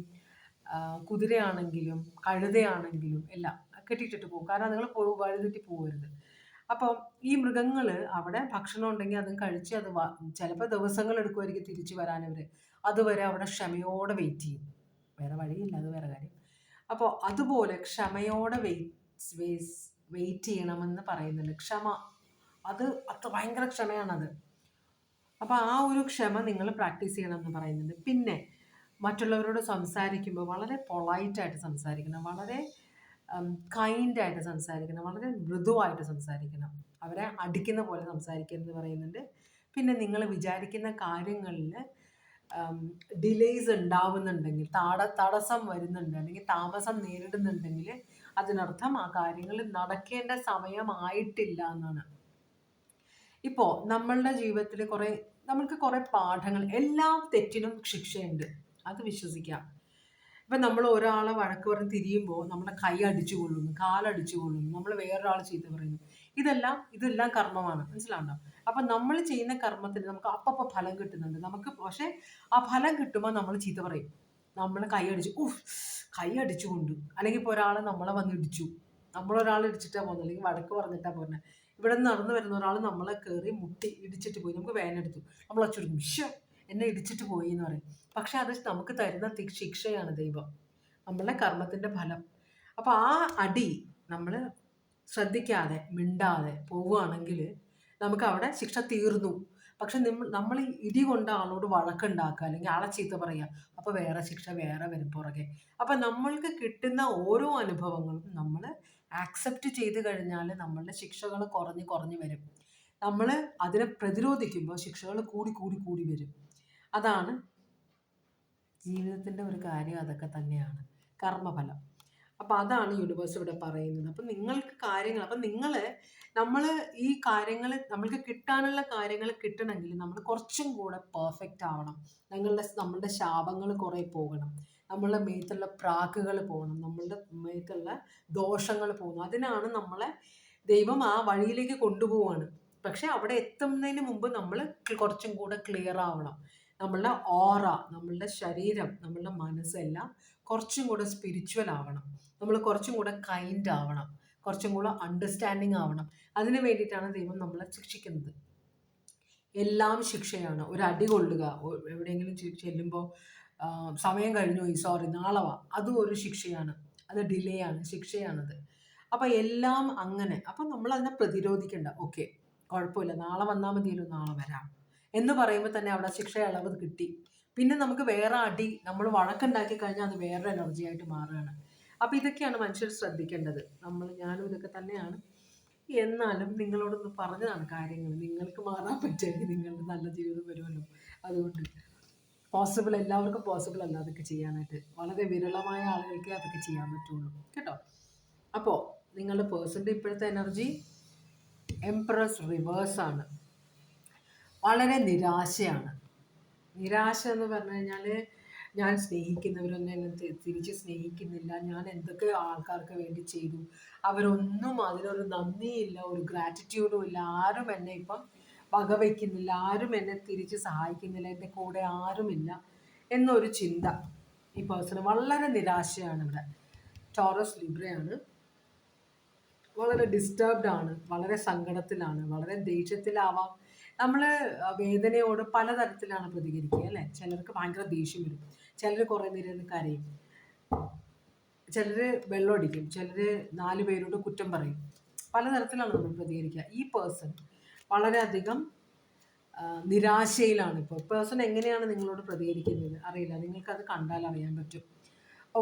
കുതിരയാണെങ്കിലും കഴുതയാണെങ്കിലും എല്ലാം കെട്ടിയിട്ടിട്ട് പോകും, കാരണം നിങ്ങൾ വഴിതെറ്റി പോകരുത്. അപ്പോൾ ഈ മൃഗങ്ങൾ അവിടെ ഭക്ഷണം ഉണ്ടെങ്കിൽ അതും കഴിച്ച് അത് ചിലപ്പോൾ ദിവസങ്ങൾ എടുക്കുമായിരിക്കും തിരിച്ചു വരാനവർ. അതുവരെ അവിടെ ക്ഷമയോടെ വെയിറ്റ് ചെയ്യും, വേറെ വഴിയില്ല, അത് വേറെ കാര്യം. അപ്പോൾ അതുപോലെ ക്ഷമയോടെ വെയിറ്റ് ചെയ്യണമെന്ന് പറയുന്നുണ്ട്. ക്ഷമ, അത് ഭയങ്കര ക്ഷമയാണത്. അപ്പോൾ ആ ഒരു ക്ഷമ നിങ്ങൾ പ്രാക്ടീസ് ചെയ്യണമെന്ന് പറയുന്നുണ്ട്. പിന്നെ മറ്റുള്ളവരോട് സംസാരിക്കുമ്പോൾ വളരെ പൊളൈറ്റായിട്ട് സംസാരിക്കണം, വളരെ കൈൻഡായിട്ട് സംസാരിക്കണം, വളരെ മൃദുവായിട്ട് സംസാരിക്കണം, അവരെ അടിക്കുന്ന പോലെ സംസാരിക്കരുതെന്ന് പറയുന്നുണ്ട്. പിന്നെ നിങ്ങൾ വിചാരിക്കുന്ന കാര്യങ്ങളിൽ ഡിലേയ്സ് ഉണ്ടാവുന്നുണ്ടെങ്കിൽ, തടസ്സം വരുന്നുണ്ട് അല്ലെങ്കിൽ താമസം നേരിടുന്നുണ്ടെങ്കിൽ അതിനർത്ഥം ആ കാര്യങ്ങൾ നടക്കേണ്ട സമയമായിട്ടില്ല എന്നാണ്. ഇപ്പോൾ നമ്മളുടെ ജീവിതത്തിൽ നമ്മൾക്ക് കുറേ പാഠങ്ങൾ, എല്ലാ തെറ്റിനും ശിക്ഷയുണ്ട്, അത് വിശ്വസിക്കാം. ഇപ്പം നമ്മൾ ഒരാളെ വഴക്ക് പറഞ്ഞ് തിരിയുമ്പോൾ നമ്മുടെ കൈ അടിച്ചു കൊള്ളുന്നു, കാലടിച്ചു കൊള്ളുന്നു, നമ്മൾ വേറൊരാൾ ചീത്ത പറയുന്നു, ഇതെല്ലാം കർമ്മമാണ്, മനസ്സിലാവുണ്ടോ? അപ്പം നമ്മൾ ചെയ്യുന്ന കർമ്മത്തിന് നമുക്ക് അപ്പം ഫലം കിട്ടുന്നുണ്ട് നമുക്ക്. പക്ഷേ ആ ഫലം കിട്ടുമ്പോൾ നമ്മൾ ചീത്ത പറയും, നമ്മൾ കൈ അടിച്ചു കൊണ്ടു, അല്ലെങ്കിൽ ഇപ്പോൾ ഒരാൾ നമ്മളെ വന്ന് ഇടിച്ചു, നമ്മളൊരാൾ ഇടിച്ചിട്ടാണ് പോകുന്നത്, അല്ലെങ്കിൽ വഴക്ക് പറഞ്ഞിട്ടാണ് പോകുന്നത്. ഇവിടെ നിന്ന് നടന്നു വരുന്ന ഒരാൾ നമ്മളെ കയറി മുട്ടി ഇടിച്ചിട്ട് പോയി, നമുക്ക് വേനെടുത്തു, നമ്മൾ അച്ചൊടുക്കും, എന്നെ ഇടിച്ചിട്ട് പോയി എന്ന് പറയും. പക്ഷെ അത് നമുക്ക് തരുന്ന ശിക്ഷയാണ് ദൈവം, നമ്മളുടെ കർമ്മത്തിൻ്റെ ഫലം. അപ്പോൾ ആ അടി നമ്മൾ ശ്രദ്ധിക്കാതെ മിണ്ടാതെ പോവുകയാണെങ്കിൽ നമുക്ക് അവിടെ ശിക്ഷ തീർന്നു. പക്ഷെ നമ്മൾ ഇടി കൊണ്ട് ആളോട് വഴക്കുണ്ടാക്കുക അല്ലെങ്കിൽ ആളെ ചീത്ത പറയുക, അപ്പോൾ വേറെ ശിക്ഷ വേറെ വരും പുറകെ. അപ്പം നമ്മൾക്ക് കിട്ടുന്ന ഓരോ അനുഭവങ്ങളും നമ്മൾ ആക്സെപ്റ്റ് ചെയ്ത് കഴിഞ്ഞാൽ നമ്മളുടെ ശിക്ഷകൾ കുറഞ്ഞ് വരും. നമ്മൾ അതിനെ പ്രതിരോധിക്കുമ്പോൾ ശിക്ഷകൾ കൂടി വരും. അതാണ് ജീവിതത്തിൻ്റെ ഒരു കാര്യം, അതൊക്കെ തന്നെയാണ് കർമ്മഫലം. അപ്പം അതാണ് യൂണിവേഴ്സ് ഇവിടെ പറയുന്നത്. അപ്പം നിങ്ങൾക്ക് കാര്യങ്ങൾ, അപ്പം നമ്മൾ ഈ കാര്യങ്ങൾ നമ്മൾക്ക് കിട്ടാനുള്ള കാര്യങ്ങൾ കിട്ടണമെങ്കിൽ നമ്മൾ കുറച്ചും കൂടെ പെർഫെക്റ്റ് ആവണം. നമ്മളുടെ ശാപങ്ങൾ കുറേ പോകണം, നമ്മളുടെ മേത്തുള്ള പ്രാക്കുകൾ പോകണം, നമ്മളുടെ മേത്തുള്ള ദോഷങ്ങൾ പോകണം. അതിനാണ് നമ്മളെ ദൈവം ആ വഴിയിലേക്ക് കൊണ്ടുപോവാണ്. പക്ഷെ അവിടെ എത്തുന്നതിന് മുമ്പ് നമ്മൾ കുറച്ചും കൂടെ ക്ലിയർ ആവണം. നമ്മളുടെ ഓറ, നമ്മളുടെ ശരീരം, നമ്മളുടെ മനസ്സെല്ലാം കുറച്ചും കൂടെ സ്പിരിച്വൽ ആവണം. നമ്മൾ കുറച്ചും കൂടെ കൈൻഡ് ആവണം, കുറച്ചും കൂടെ അണ്ടർസ്റ്റാൻഡിങ് ആവണം. അതിന് വേണ്ടിയിട്ടാണ് ദൈവം നമ്മളെ ശിക്ഷിക്കുന്നത്. എല്ലാം ശിക്ഷയാണ്. ഒരു അടി കൊള്ളുക, എവിടെയെങ്കിലും ചെല്ലുമ്പോൾ സമയം കഴിഞ്ഞു പോയി, സോറി നാളെ വാ, അതും ഒരു ശിക്ഷയാണ്. അത് ഡിലേ ആണ്, ശിക്ഷയാണത്. അപ്പം എല്ലാം അങ്ങനെ. അപ്പം നമ്മൾ അതിനെ പ്രതിരോധിക്കണ്ട. ഓക്കെ, കുഴപ്പമില്ല, നാളെ വന്നാൽ മതിയല്ലോ, നാളെ വരാം എന്ന് പറയുമ്പോൾ തന്നെ അവിടെ ശിക്ഷ ഇളവ് കിട്ടി. പിന്നെ നമുക്ക് വേറെ അടി, നമ്മൾ വഴക്കുണ്ടാക്കി കഴിഞ്ഞാൽ അത് വേറെ എനർജി ആയിട്ട് മാറുകയാണ്. അപ്പം ഇതൊക്കെയാണ് മനുഷ്യർ ശ്രദ്ധിക്കേണ്ടത്. ഞാനും ഇതൊക്കെ തന്നെയാണ്. എന്നാലും നിങ്ങളോടൊന്ന് പറഞ്ഞതാണ് കാര്യങ്ങൾ. നിങ്ങൾക്ക് മാറാൻ പറ്റുമെങ്കിൽ നിങ്ങളുടെ നല്ല ജീവിതം വരുമല്ലോ. അതുകൊണ്ട് എല്ലാവർക്കും പോസിബിൾ അല്ല അതൊക്കെ ചെയ്യാനായിട്ട്. വളരെ വിരളമായ ആളുകൾക്ക് അതൊക്കെ ചെയ്യാൻ പറ്റുള്ളൂ കേട്ടോ. അപ്പോൾ നിങ്ങളുടെ പേഴ്സൻ്റെ ഇപ്പോഴത്തെ എനർജി എംപ്രസ് റിവേഴ്സാണ്. വളരെ നിരാശയാണ്. നിരാശ എന്ന് പറഞ്ഞു കഴിഞ്ഞാൽ, ഞാൻ സ്നേഹിക്കുന്നവരൊന്നും എന്നെ തിരിച്ച് സ്നേഹിക്കുന്നില്ല, ഞാൻ എന്തൊക്കെ ആൾക്കാർക്ക് വേണ്ടി ചെയ്തു, അവരൊന്നും അതിനൊരു നന്ദിയില്ല, ഒരു ഗ്രാറ്റിറ്റ്യൂഡും ഇല്ല, ആരും എന്നെ ഇപ്പം വകവയ്ക്കുന്നില്ല, ആരും എന്നെ തിരിച്ച് സഹായിക്കുന്നില്ല, എൻ്റെ കൂടെ ആരുമില്ല എന്നൊരു ചിന്ത ഈ പേഴ്സണ്. വളരെ നിരാശയാണ് ഇവിടെ. ടോറസ് ലിബ്രയാണ്. വളരെ ഡിസ്റ്റർബ്ഡ് ആണ്, വളരെ സങ്കടത്തിലാണ്, വളരെ ദേഷ്യത്തിലാവാം. നമ്മൾ വേദനയോട് പലതരത്തിലാണ് പ്രതികരിക്കുക അല്ലേ. ചിലർക്ക് ഭയങ്കര ദേഷ്യം വരും, ചിലർ കുറേ നേരം കരയും, ചിലർ വെള്ളമടിക്കും, ചിലർ 4 പേരോട് കുറ്റം പറയും. പലതരത്തിലാണ് നമ്മൾ പ്രതികരിക്കുക. ഈ പേഴ്സൺ വളരെയധികം നിരാശയിലാണ്. ഇപ്പോൾ പേഴ്സൺ എങ്ങനെയാണ് നിങ്ങളോട് പ്രതികരിക്കുന്നത് അറിയില്ല, നിങ്ങൾക്കത് കണ്ടാൽ അറിയാൻ പറ്റും.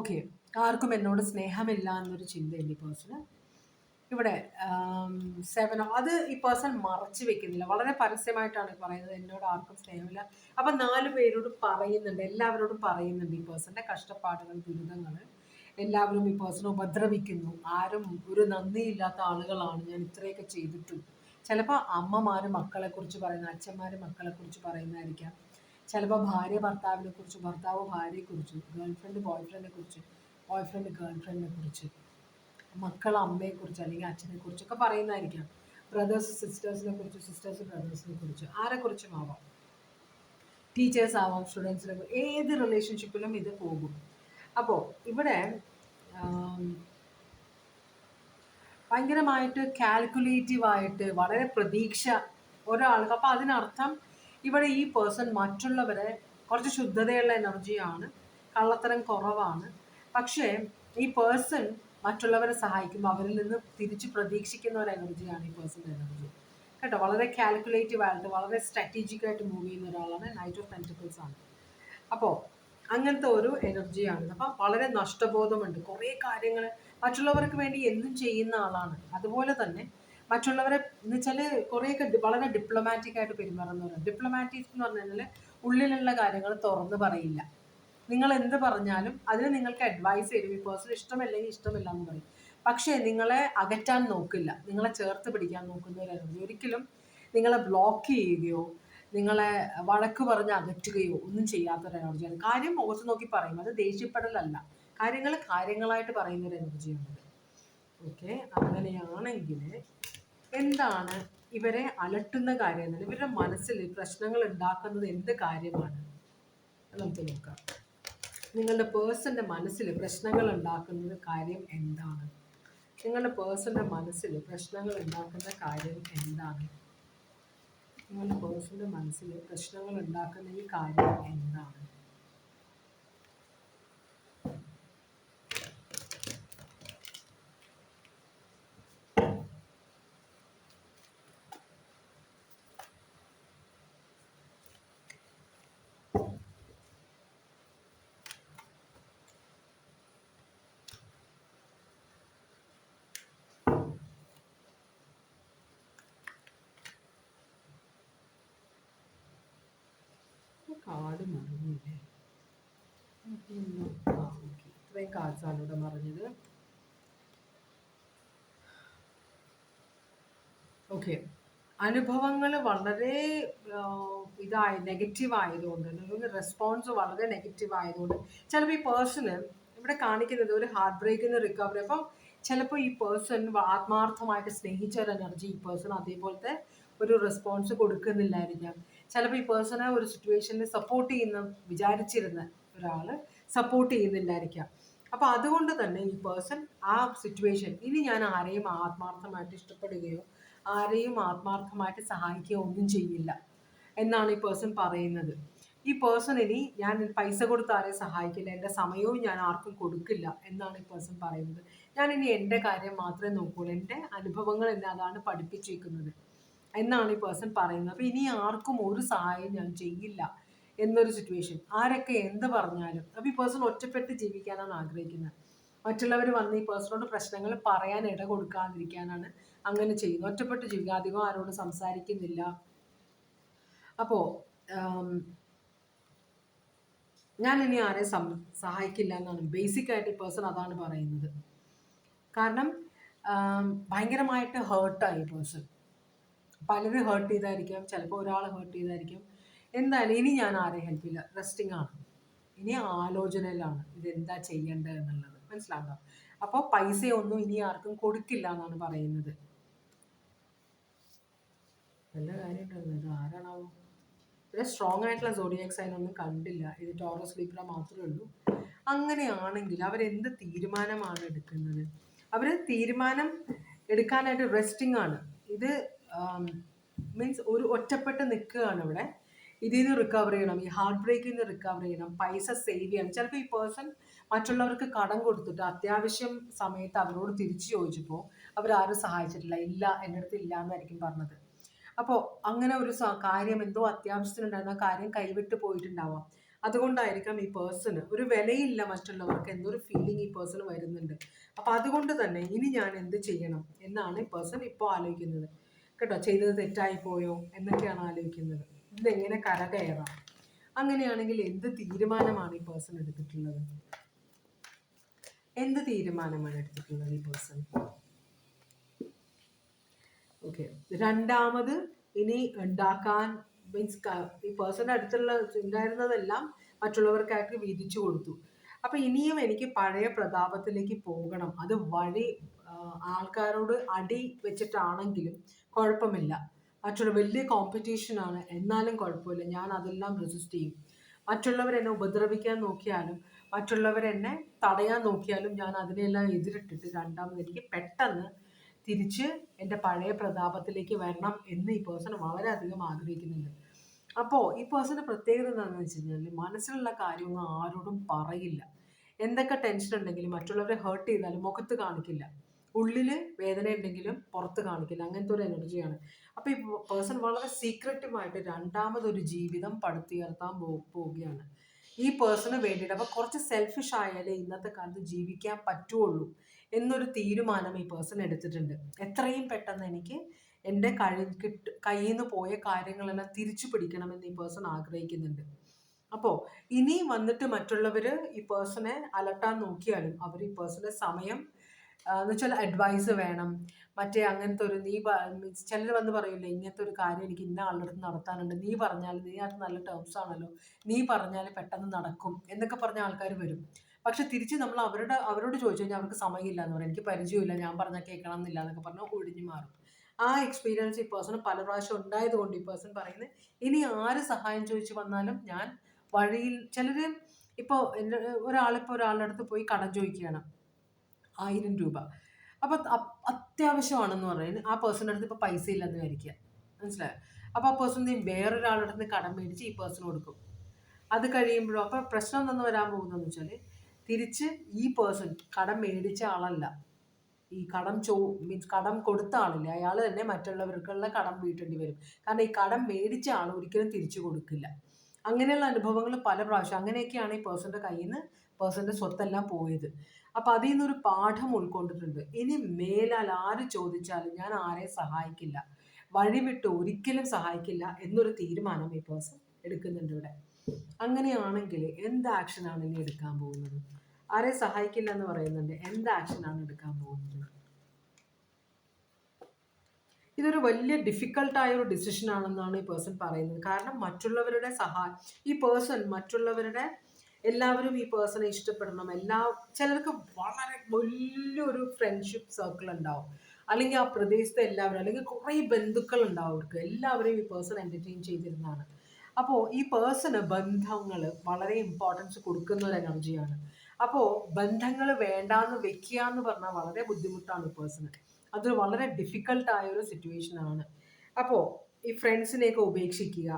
ഓക്കെ, ആർക്കും എന്നോട് സ്നേഹമില്ല എന്നൊരു ചിന്തയുണ്ട് ഈ പേഴ്സണ്. ഇവിടെ 7, അത് ഈ പേഴ്സൺ മറച്ചു വെക്കുന്നില്ല, വളരെ പരസ്യമായിട്ടാണ് പറയുന്നത്, എന്നോട് ആർക്കും സ്നേഹമില്ല. അപ്പം 4 പേരോട് പറയുന്നുണ്ട്, എല്ലാവരോടും പറയുന്നുണ്ട് ഈ പേഴ്സൻ്റെ കഷ്ടപ്പാടുകൾ, ദുരിതങ്ങൾ. എല്ലാവരും ഈ പേഴ്സണെ ഉപദ്രവിക്കുന്നു, ആരും ഒരു നന്ദിയില്ലാത്ത ആളുകളാണ്, ഞാൻ ഇത്രയൊക്കെ ചെയ്തിട്ടും. ചിലപ്പോൾ അമ്മമാർ മക്കളെക്കുറിച്ച് പറയുന്ന, അച്ഛന്മാർ മക്കളെക്കുറിച്ച് പറയുന്നതായിരിക്കാം. ചിലപ്പോൾ ഭാര്യ ഭർത്താവിനെ കുറിച്ച്, ഭർത്താവ് ഭാര്യയെക്കുറിച്ച്, ഗേൾഫ്രണ്ട് ബോയ്ഫ്രണ്ടിനെ കുറിച്ച്, ബോയ്ഫ്രണ്ട് ഗേൾഫ്രണ്ടിനെ കുറിച്ച്, മക്കൾ അമ്മയെക്കുറിച്ച് അല്ലെങ്കിൽ അച്ഛനെ കുറിച്ചൊക്കെ പറയുന്നതായിരിക്കാം. ബ്രദേഴ്സ് സിസ്റ്റേഴ്സിനെ കുറിച്ച്, സിസ്റ്റേഴ്സ് ബ്രദേഴ്സിനെ കുറിച്ച്, ആരെക്കുറിച്ചും ആവാം. ടീച്ചേഴ്സ് ആവാം, സ്റ്റുഡൻസിനെ, ഏത് റിലേഷൻഷിപ്പിലും ഇത് പോകും. അപ്പോൾ ഇവിടെ ഭയങ്കരമായിട്ട് കാൽക്കുലേറ്റീവായിട്ട് വളരെ പ്രതീക്ഷ ഒരാൾക്ക്. അപ്പോൾ അതിനർത്ഥം ഇവിടെ ഈ പേഴ്സൺ മറ്റുള്ളവരെ, കുറച്ച് ശുദ്ധതയുള്ള എനർജിയാണ്, കള്ളത്തരം കുറവാണ്. പക്ഷേ ഈ പേഴ്സൺ മറ്റുള്ളവരെ സഹായിക്കുമ്പോൾ അവരിൽ നിന്ന് തിരിച്ച് പ്രതീക്ഷിക്കുന്ന ഒരു എനർജിയാണ് ഈ പേഴ്സൻ്റെ എനർജി കേട്ടോ. വളരെ കാൽക്കുലേറ്റീവായിട്ട്, വളരെ സ്ട്രാറ്റജിക്കായിട്ട് മൂവ് ചെയ്യുന്ന ഒരാളാണ്. നൈറ്റ് ഓഫ് പെന്റക്കിൾസ് ആണ്. അപ്പോൾ അങ്ങനത്തെ ഒരു എനർജിയാണ്. അപ്പം വളരെ നഷ്ടബോധമുണ്ട്, കുറേ കാര്യങ്ങൾ മറ്റുള്ളവർക്ക് വേണ്ടി എന്നും ചെയ്യുന്ന ആളാണ്. അതുപോലെ തന്നെ മറ്റുള്ളവരെ എന്ന് വെച്ചാൽ കുറേയൊക്കെ വളരെ ഡിപ്ലോമാറ്റിക് ആയിട്ട് പെരുമാറുന്നവരാണ്. ഡിപ്ലോമാറ്റിക് എന്ന് പറഞ്ഞു കഴിഞ്ഞാൽ ഉള്ളിലുള്ള കാര്യങ്ങൾ തുറന്ന് പറയില്ല. നിങ്ങൾ എന്ത് പറഞ്ഞാലും അതിന് നിങ്ങൾക്ക് അഡ്വൈസ് തരും. ഈ പേഴ്സൺ ഇഷ്ടമല്ലെങ്കിൽ ഇഷ്ടമില്ല എന്ന് പറയും. പക്ഷേ നിങ്ങളെ അകറ്റാൻ നോക്കില്ല, നിങ്ങളെ ചേർത്ത് പിടിക്കാൻ നോക്കുന്ന ഒരു എനർജി. ഒരിക്കലും നിങ്ങളെ ബ്ലോക്ക് ചെയ്യുകയോ നിങ്ങളെ വഴക്ക് പറഞ്ഞ് അകറ്റുകയോ ഒന്നും ചെയ്യാത്തൊരു എനർജിയാണ്. കാര്യം മുഖത്ത് നോക്കി പറയും, അത് ദേഷ്യപ്പെടലല്ല, കാര്യങ്ങൾ കാര്യങ്ങളായിട്ട് പറയുന്ന ഒരു എനർജിയാണ്. ഓക്കെ, അങ്ങനെയാണെങ്കിൽ എന്താണ് ഇവരെ അലട്ടുന്ന കാര്യം എന്നല്ല, ഇവരുടെ മനസ്സിൽ പ്രശ്നങ്ങൾ ഉണ്ടാക്കുന്നത് എന്ത് കാര്യമാണ് നമുക്ക് നോക്കാം. നിങ്ങളുടെ പേഴ്സൻ്റെ മനസ്സിൽ പ്രശ്നങ്ങൾ ഉണ്ടാക്കുന്നത് കാര്യം എന്താണ്? നിങ്ങളുടെ പേഴ്സൻ്റെ മനസ്സിൽ പ്രശ്നങ്ങൾ ഉണ്ടാക്കുന്ന കാര്യം എന്താണ്? നിങ്ങളുടെ പേഴ്സൻ്റെ മനസ്സിൽ പ്രശ്നങ്ങൾ ഉണ്ടാക്കുന്ന ഈ കാര്യം എന്താണ്? കാർഡ് മറിഞ്ഞില്ലേ? ഓക്കെ, ഇത്രയും കാർഡ്സാണ് ഇവിടെ മറിഞ്ഞത്. ഓക്കെ. അനുഭവങ്ങൾ വളരെ നെഗറ്റീവ് ആയതുകൊണ്ട്, അല്ലെങ്കിൽ റെസ്പോൺസ് വളരെ നെഗറ്റീവ് ആയതുകൊണ്ട് ചിലപ്പോൾ ഈ പേഴ്സണ് ഇവിടെ കാണിക്കുന്നത് ഒരു ഹാർട്ട് ബ്രേക്കിൽ നിന്ന് റിക്കവറി. അപ്പം ചിലപ്പോൾ ഈ പേഴ്സൺ ആത്മാർത്ഥമായിട്ട് സ്നേഹിച്ച ഒരു എനർജി ഈ പേഴ്സൺ അതേപോലത്തെ ഒരു റെസ്പോൺസ് കൊടുക്കുന്നില്ലായിരിക്കാം. ചിലപ്പോൾ ഈ പേഴ്സണെ ഒരു സിറ്റുവേഷനിൽ സപ്പോർട്ട് ചെയ്യുന്ന വിചാരിച്ചിരുന്ന ഒരാൾ സപ്പോർട്ട് ചെയ്യുന്നില്ലായിരിക്കാം. അപ്പോൾ അതുകൊണ്ട് തന്നെ ഈ പേഴ്സൺ ആ സിറ്റുവേഷൻ ഇനി ഞാൻ ആരെയും ആത്മാർത്ഥമായിട്ട് ഇഷ്ടപ്പെടുകയോ ആരെയും ആത്മാർത്ഥമായിട്ട് സഹായിക്കുകയോ ഒന്നും ചെയ്യില്ല എന്നാണ് ഈ പേഴ്സൺ പറയുന്നത്. ഈ പേഴ്സൺ ഇനി ഞാൻ പൈസ കൊടുത്ത് ആരെയും സഹായിക്കില്ല, എൻ്റെ സമയവും ഞാൻ ആർക്കും കൊടുക്കില്ല എന്നാണ് ഈ പേഴ്സൺ പറയുന്നത്. ഞാൻ ഇനി എൻ്റെ കാര്യം മാത്രമേ നോക്കുള്ളൂ, എൻ്റെ അനുഭവങ്ങൾ എന്നെ അതാണ് പഠിപ്പിച്ചിരിക്കുന്നത് എന്നാണ് ഈ പേഴ്സൺ പറയുന്നത്. അപ്പോൾ ഇനി ആർക്കും ഒരു സഹായം ഞാൻ ചെയ്യില്ല എന്നൊരു സിറ്റുവേഷൻ, ആരൊക്കെ എന്ത് പറഞ്ഞാലും. അപ്പോൾ ഈ പേഴ്സൺ ഒറ്റപ്പെട്ട് ജീവിക്കാനാണ് ആഗ്രഹിക്കുന്നത്. മറ്റുള്ളവർ വന്ന് ഈ പേഴ്സണോട് പ്രശ്നങ്ങൾ പറയാൻ ഇട കൊടുക്കാതിരിക്കാനാണ് അങ്ങനെ ചെയ്യുന്നത്. ഒറ്റപ്പെട്ട് ജീവിക്കുക, അധികം ആരോട് സംസാരിക്കുന്നില്ല. അപ്പോൾ ഞാൻ ഇനി ആരെ സഹായിക്കില്ല എന്നാണ് ബേസിക്കായിട്ട് ഈ പേഴ്സൺ അതാണ് പറയുന്നത്. കാരണം ഭയങ്കരമായിട്ട് ഹേർട്ടായി പേഴ്സൺ. പലരും ഹേർട്ട് ചെയ്തായിരിക്കാം, ചിലപ്പോൾ ഒരാൾ ഹേർട്ട് ചെയ്തായിരിക്കും. എന്തായാലും ഇനി ഞാൻ ആരെയും ഹെൽപ്പ് ചെയ്യില്ല, റെസ്റ്റിംഗ് ആണ്, ഇനി ആലോചനയിലാണ് ഇതെന്താ ചെയ്യേണ്ടത് എന്നുള്ളത്. മനസ്സിലാവുക? അപ്പോൾ പൈസയൊന്നും ഇനി ആർക്കും കൊടുക്കില്ല എന്നാണ് പറയുന്നത്. നല്ല കാര്യമുണ്ടായിരുന്നു. ഇത് ആരാണാവോ? ഇവിടെ സ്ട്രോങ് ആയിട്ടുള്ള സോഡിയാക് സൈൻ ഒന്നും കണ്ടില്ല. ഇത് ടോറസ് ലീബ്ര മാത്രമേ ഉള്ളൂ. അങ്ങനെയാണെങ്കിൽ അവരെന്ത് തീരുമാനമാണ് എടുക്കുന്നത്? അവർ തീരുമാനം എടുക്കാനായിട്ട് റെസ്റ്റിംഗ് ആണ്. ഇത് മീൻസ് ഒരു ഒറ്റപ്പെട്ട് നിൽക്കുകയാണ് ഇവിടെ. ഇതിൽ നിന്ന് റിക്കവർ ചെയ്യണം, ഈ ഹാർട്ട് ബ്രേക്കിൽ നിന്ന് റിക്കവർ ചെയ്യണം, പൈസ സേവ് ചെയ്യണം. ചിലപ്പോൾ ഈ പേഴ്സൺ മറ്റുള്ളവർക്ക് കടം കൊടുത്തിട്ട് അത്യാവശ്യം സമയത്ത് അവരോട് തിരിച്ചു ചോദിച്ചപ്പോൾ അവരാരും സഹായിച്ചിട്ടില്ല. ഇല്ല, എൻ്റെ അടുത്ത് ഇല്ല എന്നായിരിക്കും പറഞ്ഞത്. അപ്പോൾ അങ്ങനെ ഒരു കാര്യം എന്തോ അത്യാവശ്യത്തിനുണ്ടായിരുന്ന കാര്യം കൈവിട്ട് പോയിട്ടുണ്ടാവാം. അതുകൊണ്ടായിരിക്കാം ഈ പേഴ്സണ് ഒരു വിലയില്ല മറ്റുള്ളവർക്ക് എന്നൊരു ഫീലിംഗ് ഈ പേഴ്സണ് വരുന്നുണ്ട്. അപ്പോൾ അതുകൊണ്ട് തന്നെ ഇനി ഞാൻ എന്ത് ചെയ്യണം എന്നാണ് ഈ പേഴ്സൺ ഇപ്പോൾ ആലോചിക്കുന്നത്. കേട്ടോ, ചെയ്തത് തെറ്റായി പോയോ എന്നൊക്കെയാണ് ആലോചിക്കുന്നത്. ഇതെങ്ങനെ കരകയറാം? അങ്ങനെയാണെങ്കിൽ എന്ത് തീരുമാനമാണ് ഈ പേഴ്സൺ എടുത്തിട്ടുള്ളത്? എന്ത് തീരുമാനമാണ് എടുത്തിട്ടുള്ളത് ഈ പേഴ്സൺ? ഓക്കെ, രണ്ടാമത് ഇനി ഉണ്ടാക്കാൻ മീൻസ് ഈ പേഴ്സൻ്റെ അടുത്തുള്ള ഉണ്ടായിരുന്നതെല്ലാം മറ്റുള്ളവർക്കായിട്ട് വീതിച്ചു കൊടുത്തു. അപ്പം ഇനിയും എനിക്ക് പഴയ പ്രതാപത്തിലേക്ക് പോകണം. അത് വഴി ആൾക്കാരോട് അടി വെച്ചിട്ടാണെങ്കിലും കുഴപ്പമില്ല. മറ്റുള്ള വലിയ കോമ്പറ്റീഷനാണ് എന്നാലും കുഴപ്പമില്ല, ഞാൻ അതെല്ലാം റെസിസ്റ്റ് ചെയ്യും. മറ്റുള്ളവരെന്നെ ഉപദ്രവിക്കാൻ നോക്കിയാലും മറ്റുള്ളവരെന്നെ തടയാൻ നോക്കിയാലും ഞാൻ അതിനെല്ലാം എതിരിട്ടിട്ട് രണ്ടാമത് എനിക്ക് പെട്ടെന്ന് തിരിച്ച് എൻ്റെ പഴയ പ്രതാപത്തിലേക്ക് വരണം എന്ന് ഈ പേഴ്സൺ വളരെയധികം ആഗ്രഹിക്കുന്നുണ്ട്. അപ്പോൾ ഈ പേഴ്സൻ്റെ പ്രത്യേകത എന്താണെന്ന് വെച്ച് കഴിഞ്ഞാൽ മനസ്സിലുള്ള കാര്യമൊന്നും ആരോടും പറയില്ല. എന്തൊക്കെ ടെൻഷൻ ഉണ്ടെങ്കിലും മറ്റുള്ളവരെ ഹേർട്ട് ചെയ്താലും മുഖത്ത് കാണിക്കില്ല. ഉള്ളിൽ വേദന ഉണ്ടെങ്കിലും പുറത്ത് കാണിക്കില്ല. അങ്ങനത്തെ ഒരു എനർജിയാണ്. അപ്പോൾ ഈ പേഴ്സൺ വളരെ സീക്രട്ടീവായിട്ട് രണ്ടാമതൊരു ജീവിതം പടുത്തുയർത്താൻ പോവുകയാണ് ഈ പേഴ്സണ് വേണ്ടിയിട്ട്. അപ്പോൾ കുറച്ച് സെൽഫിഷ് ആയാലേ ഇന്നത്തെ കാലത്ത് ജീവിക്കാൻ പറ്റുള്ളൂ എന്നൊരു തീരുമാനം ഈ പേഴ്സൺ എടുത്തിട്ടുണ്ട്. എത്രയും പെട്ടെന്ന് എനിക്ക് എൻ്റെ കയ്യിൽ നിന്ന് പോയ കാര്യങ്ങളെല്ലാം തിരിച്ചു പിടിക്കണമെന്ന് ഈ പേഴ്സൺ ആഗ്രഹിക്കുന്നുണ്ട്. അപ്പോൾ ഇനി വന്നിട്ട് മറ്റുള്ളവർ ഈ പേഴ്സണെ അലട്ടാൻ നോക്കിയാലും അവർ ഈ പേഴ്സണെ സമയം എന്ന് വെച്ചാൽ അഡ്വൈസ് വേണം. മറ്റേ അങ്ങനത്തെ ഒരു മീൻസ് ചിലർ വന്ന് പറയില്ലേ, ഇങ്ങനത്തെ ഒരു കാര്യം എനിക്ക് ഇന്ന ആളുടെ അടുത്ത് നടത്താനുണ്ട്, നീ പറഞ്ഞാൽ നീ അത് നല്ല ടേംസ് ആണല്ലോ, നീ പറഞ്ഞാൽ പെട്ടെന്ന് നടക്കും എന്നൊക്കെ പറഞ്ഞ ആൾക്കാർ വരും. പക്ഷെ തിരിച്ച് നമ്മൾ അവരോട് ചോദിച്ചു കഴിഞ്ഞാൽ അവർക്ക് സമയമില്ല എന്ന് പറയും. എനിക്ക് പരിചയമില്ല, ഞാൻ പറഞ്ഞാൽ കേൾക്കണം എന്നില്ല എന്നൊക്കെ പറഞ്ഞാൽ ഒഴിഞ്ഞു മാറും. ആ എക്സ്പീരിയൻസ് ഈ പേഴ്സൺ പല പ്രാവശ്യം ഉണ്ടായതുകൊണ്ട് ഈ പേഴ്സൺ പറയുന്നത് ഇനി ആര് സഹായം ചോദിച്ചു വന്നാലും ഞാൻ വഴിയിൽ ചിലർ ഇപ്പോൾ ഒരാളിപ്പോൾ ഒരാളുടെ അടുത്ത് പോയി കടം ചോദിക്കുകയാണ് 1000 രൂപ. അപ്പോൾ അത്യാവശ്യമാണെന്ന് പറയുന്നത് ആ പേഴ്സണിൻ്റെ അടുത്ത് ഇപ്പോൾ പൈസ ഇല്ലെന്ന് വിചാരിക്കുക. മനസ്സിലായോ? അപ്പോൾ ആ പേഴ്സൺ വേറൊരാളുടെ അടുത്ത് കടം മേടിച്ച് ഈ പേഴ്സൺ കൊടുക്കും. അത് കഴിയുമ്പോഴും അപ്പോൾ പ്രശ്നം എന്തെന്ന് വരാൻ പോകുന്നതെന്ന് വെച്ചാൽ തിരിച്ച് ഈ പേഴ്സൺ കടം മേടിച്ച ആളല്ല, ഈ മീൻസ് കടം കൊടുത്ത ആളില്ല, അയാൾ തന്നെ മറ്റുള്ളവർക്കുള്ള കടം വീട്ടേണ്ടി വരും. കാരണം ഈ കടം മേടിച്ച ആൾ ഒരിക്കലും തിരിച്ചു കൊടുക്കില്ല. അങ്ങനെയുള്ള അനുഭവങ്ങൾ പല പ്രാവശ്യം അങ്ങനെയൊക്കെയാണ് ഈ പേഴ്സൻ്റെ കയ്യിൽ നിന്ന് പേഴ്സൻ്റെ സ്വത്തെല്ലാം പോയത്. അപ്പോൾ അതിൽ നിന്നൊരു പാഠം ഉൾക്കൊണ്ടിട്ടുണ്ട്. ഇനി മേലാൽ ആര് ചോദിച്ചാലും ഞാൻ ആരെയും സഹായിക്കില്ല, വഴിവിട്ട് ഒരിക്കലും സഹായിക്കില്ല എന്നൊരു തീരുമാനം ഈ പേഴ്സൺ എടുക്കുന്നുണ്ട് ഇവിടെ. അങ്ങനെയാണെങ്കിൽ എന്ത് ആക്ഷനാണ് ഇനി എടുക്കാൻ പോകുന്നത്? ആരെ സഹായിക്കില്ല എന്ന് പറയുന്നുണ്ട്, എന്ത് ആക്ഷനാണ് എടുക്കാൻ പോകുന്നത്? ഇതൊരു വലിയ ഡിഫിക്കൽട്ടായ ഒരു ഡിസിഷൻ ആണെന്നാണ് ഈ പേഴ്സൺ പറയുന്നത്. കാരണം മറ്റുള്ളവരുടെ സഹായം, ഈ പേഴ്സൺ മറ്റുള്ളവരുടെ, എല്ലാവരും ഈ പേഴ്സണെ ഇഷ്ടപ്പെടണം. ചിലർക്ക് വളരെ വലിയൊരു ഫ്രണ്ട്ഷിപ്പ് സർക്കിൾ ഉണ്ടാവും, അല്ലെങ്കിൽ ആ പ്രദേശത്തെ എല്ലാവരും, അല്ലെങ്കിൽ കുറേ ബന്ധുക്കൾ ഉണ്ടാവും അവർക്ക്, എല്ലാവരെയും ഈ പേഴ്സൺ എൻ്റർടൈൻ ചെയ്തിരുന്നതാണ്. അപ്പോൾ ഈ പേഴ്സണ് ബന്ധങ്ങൾ വളരെ ഇമ്പോർട്ടൻസ് കൊടുക്കുന്ന ഒരു എനർജിയാണ്. അപ്പോൾ ബന്ധങ്ങൾ വേണ്ടാന്ന് വെക്കുക എന്ന് പറഞ്ഞാൽ വളരെ ബുദ്ധിമുട്ടാണ് ഈ പേഴ്സണ്. അത് വളരെ ഡിഫിക്കൽട്ടായ ഒരു സിറ്റുവേഷൻ ആണ്. അപ്പോൾ ഈ ഫ്രണ്ട്സിനെയൊക്കെ ഉപേക്ഷിക്കുക,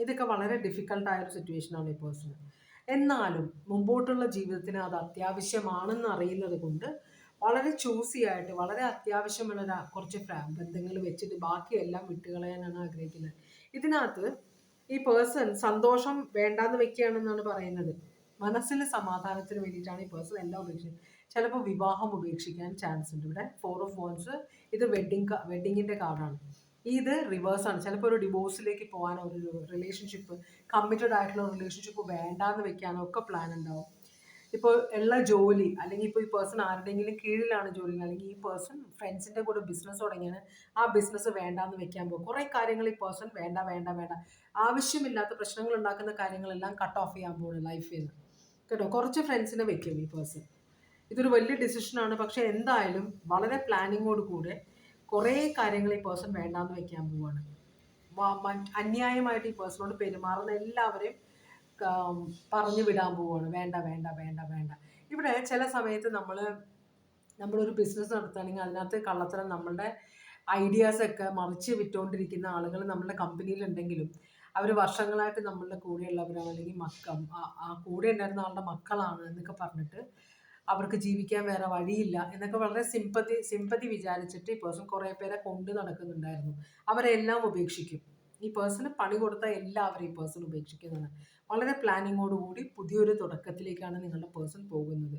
ഇതൊക്കെ വളരെ ഡിഫിക്കൽട്ടായ ഒരു സിറ്റുവേഷനാണ് ഈ പേഴ്സണ്. എന്നാലും മുമ്പോട്ടുള്ള ജീവിതത്തിന് അത് അത്യാവശ്യമാണെന്ന് അറിയുന്നത് കൊണ്ട് വളരെ ചൂസി ആയിട്ട്, വളരെ അത്യാവശ്യമുള്ള കുറച്ച് ബന്ധങ്ങൾ വെച്ചിട്ട് ബാക്കിയെല്ലാം വിട്ടുകളയാനാണ് ആഗ്രഹിക്കുന്നത്. ഇതിനകത്ത് ഈ പേഴ്സൺ സന്തോഷം വേണ്ടാന്ന് വെക്കുകയാണെന്നാണ് പറയുന്നത്. മനസ്സിന് സമാധാനത്തിന് വേണ്ടിയിട്ടാണ് ഈ പേഴ്സൺ എല്ലാം ഉപേക്ഷിക്കുന്നത്. ചിലപ്പോൾ വിവാഹം ഉപേക്ഷിക്കാൻ ചാൻസ് ഉണ്ട്. ഇവിടെ 4 ഓഫ് വാൻഡ്സ്, ഇത് വെഡിങ്ങിൻ്റെ കാർഡാണ്. ഇത് റിവേഴ്സാണ്. ചിലപ്പോൾ ഒരു ഡിവോഴ്സിലേക്ക് പോകാനോ, ഒരു റിലേഷൻഷിപ്പ്, കമ്മിറ്റഡ് ആയിട്ടുള്ള റിലേഷൻഷിപ്പ് വേണ്ടാന്ന് വെക്കാനോ ഒക്കെ പ്ലാൻ ഉണ്ടാവും. ഇപ്പോൾ ഉള്ള ജോലി, അല്ലെങ്കിൽ ഇപ്പോൾ ഈ പേഴ്സൺ ആരുടെയെങ്കിലും കീഴിലാണ് ജോലി, അല്ലെങ്കിൽ ഈ പേഴ്സൺ ഫ്രണ്ട്സിൻ്റെ കൂടെ ബിസിനസ് തുടങ്ങിയാണ്, ആ ബിസിനസ് വേണ്ടാന്ന് വെക്കാൻ പോകും. കുറേ കാര്യങ്ങൾ ഈ പേഴ്സൺ വേണ്ട വേണ്ട വേണ്ട, ആവശ്യമില്ലാത്ത പ്രശ്നങ്ങൾ ഉണ്ടാക്കുന്ന കാര്യങ്ങളെല്ലാം കട്ട് ഓഫ് ചെയ്യാൻ പോകുന്നു ലൈഫിൽ നിന്ന്. കേട്ടോ, കുറച്ച് ഫ്രണ്ട്സിനെ വെക്കും ഈ പേഴ്സൺ. ഇതൊരു വലിയ ഡിസിഷനാണ്. പക്ഷെ എന്തായാലും വളരെ പ്ലാനിങ്ങോട് കൂടെ കുറേ കാര്യങ്ങൾ ഈ പേഴ്സൺ വേണ്ടാന്ന് വെക്കാൻ പോവാണ്. അന്യായമായിട്ട് ഈ പേഴ്സണോട് പെരുമാറുന്ന എല്ലാവരെയും പറഞ്ഞു വിടാൻ പോവാണ്. വേണ്ട വേണ്ട വേണ്ട വേണ്ട. ഇവിടെ ചില സമയത്ത് നമ്മളൊരു ബിസിനസ് നടത്തുകയാണെങ്കിൽ അതിനകത്ത് കള്ളത്തരം, നമ്മളുടെ ഐഡിയാസൊക്കെ മറിച്ച് വിറ്റുകൊണ്ടിരിക്കുന്ന ആളുകൾ നമ്മുടെ കമ്പനിയിലുണ്ടെങ്കിലും അവർ വർഷങ്ങളായിട്ട് നമ്മളുടെ കൂടെയുള്ളവരാണ്, അല്ലെങ്കിൽ ആ കൂടെ ഉണ്ടായിരുന്ന ആളുടെ മക്കളാണ് എന്നൊക്കെ പറഞ്ഞിട്ട് അവർക്ക് ജീവിക്കാൻ വേറെ വഴിയില്ല എന്നൊക്കെ വളരെ സിമ്പതി വിചാരിച്ചിട്ട് ഈ പേഴ്സൺ കുറേ പേരെ കൊണ്ട് നടക്കുന്നുണ്ടായിരുന്നു. അവരെ എല്ലാം ഉപേക്ഷിക്കും. ഈ പേഴ്സണ് പണി കൊടുത്ത എല്ലാവരെയും ഈ പേഴ്സൺ ഉപേക്ഷിക്കുന്നതാണ്. വളരെ പ്ലാനിങ്ങോടുകൂടി പുതിയൊരു തുടക്കത്തിലേക്കാണ് നിങ്ങളുടെ പേഴ്സൺ പോകുന്നത്.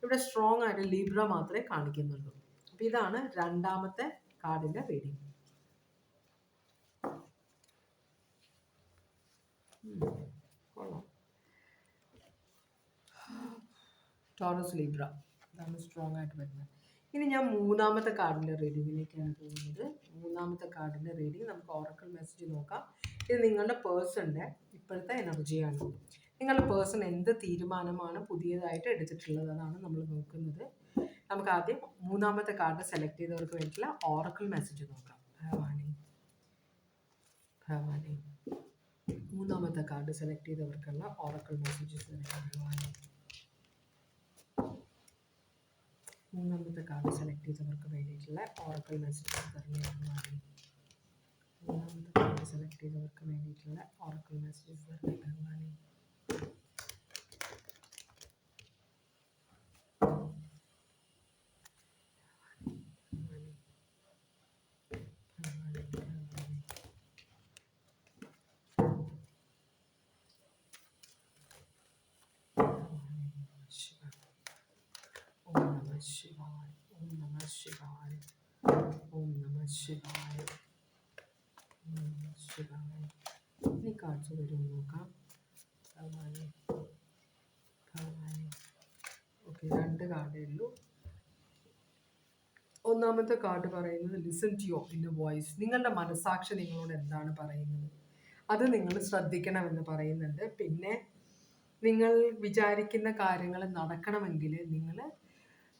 ഇവിടെ സ്ട്രോങ് ആയിട്ട് ലീബ്ര മാത്രമേ കാണിക്കുന്നുള്ളൂ. അപ്പോൾ ഇതാണ് രണ്ടാമത്തെ കാർഡിൻ്റെ റീഡിങ്. കൊള്ളാം. ടോറസ് ലീബ്ര, ഇതാണ് സ്ട്രോങ് ആയിട്ട് വരുന്നത്. ഇനി ഞാൻ മൂന്നാമത്തെ കാർഡിൻ്റെ റീഡിങ്ങിലേക്കാണ് പോകുന്നത്. മൂന്നാമത്തെ കാർഡിൻ്റെ റീഡിങ് നമുക്ക് ഓറക്കിൾ മെസ്സേജ് നോക്കാം. ഇത് നിങ്ങളുടെ പേഴ്സണിൻ്റെ ഇപ്പോഴത്തെ എനർജിയാണ്. നിങ്ങളുടെ പേഴ്സൺ എന്ത് തീരുമാനമാണ് പുതിയതായിട്ട് എടുത്തിട്ടുള്ളത്, അതാണ് നമ്മൾ നോക്കുന്നത്. നമുക്ക് ആദ്യം മൂന്നാമത്തെ കാർഡ് സെലക്ട് ചെയ്തവർക്ക് വേണ്ടിയിട്ടുള്ള ഓറക്കിൾ മെസ്സേജ് നോക്കാം. ഭവാനി, മൂന്നാമത്തെ കാർഡ് സെലക്ട് ചെയ്തവർക്കുള്ള ഓറക്കിൾ മെസ്സേജസ്. മൂന്നാമത്തെ കാർഡ് സെലക്ട് ചെയ്തവർക്ക് വേണ്ടിയിട്ടുള്ള ഓറക്കിൾ മെസ്സേജസ് ഭഗവാനി. മൂന്നാമത്തെ കാർഡ് സെലക്ട് ചെയ്തവർക്ക് വേണ്ടിയിട്ടുള്ള ഓറക്കിൾ മെസ്സേജസ് ഭഗവാനി. ശിവായ, ഓം നമഃ ശിവായ, ഓം നമഃ ശിവായ, ഓം നമഃ ശിവായ. ഇനി കാർഡ്സ് വരും നോക്കാം. ഭഗവാനെ, ഭഗവാനെ. ഓക്കെ, 2 കാർഡേ ഉള്ളൂ. ഒന്നാമത്തെ കാർഡ് പറയുന്നത് listen to your inner voice. നിങ്ങളുടെ മനസാക്ഷി നിങ്ങളോട് എന്താണ് പറയുന്നത് അത് നിങ്ങൾ ശ്രദ്ധിക്കണമെന്ന് പറയുന്നുണ്ട്. പിന്നെ നിങ്ങൾ വിചാരിക്കുന്ന കാര്യങ്ങൾ നടക്കണമെങ്കിൽ നിങ്ങൾ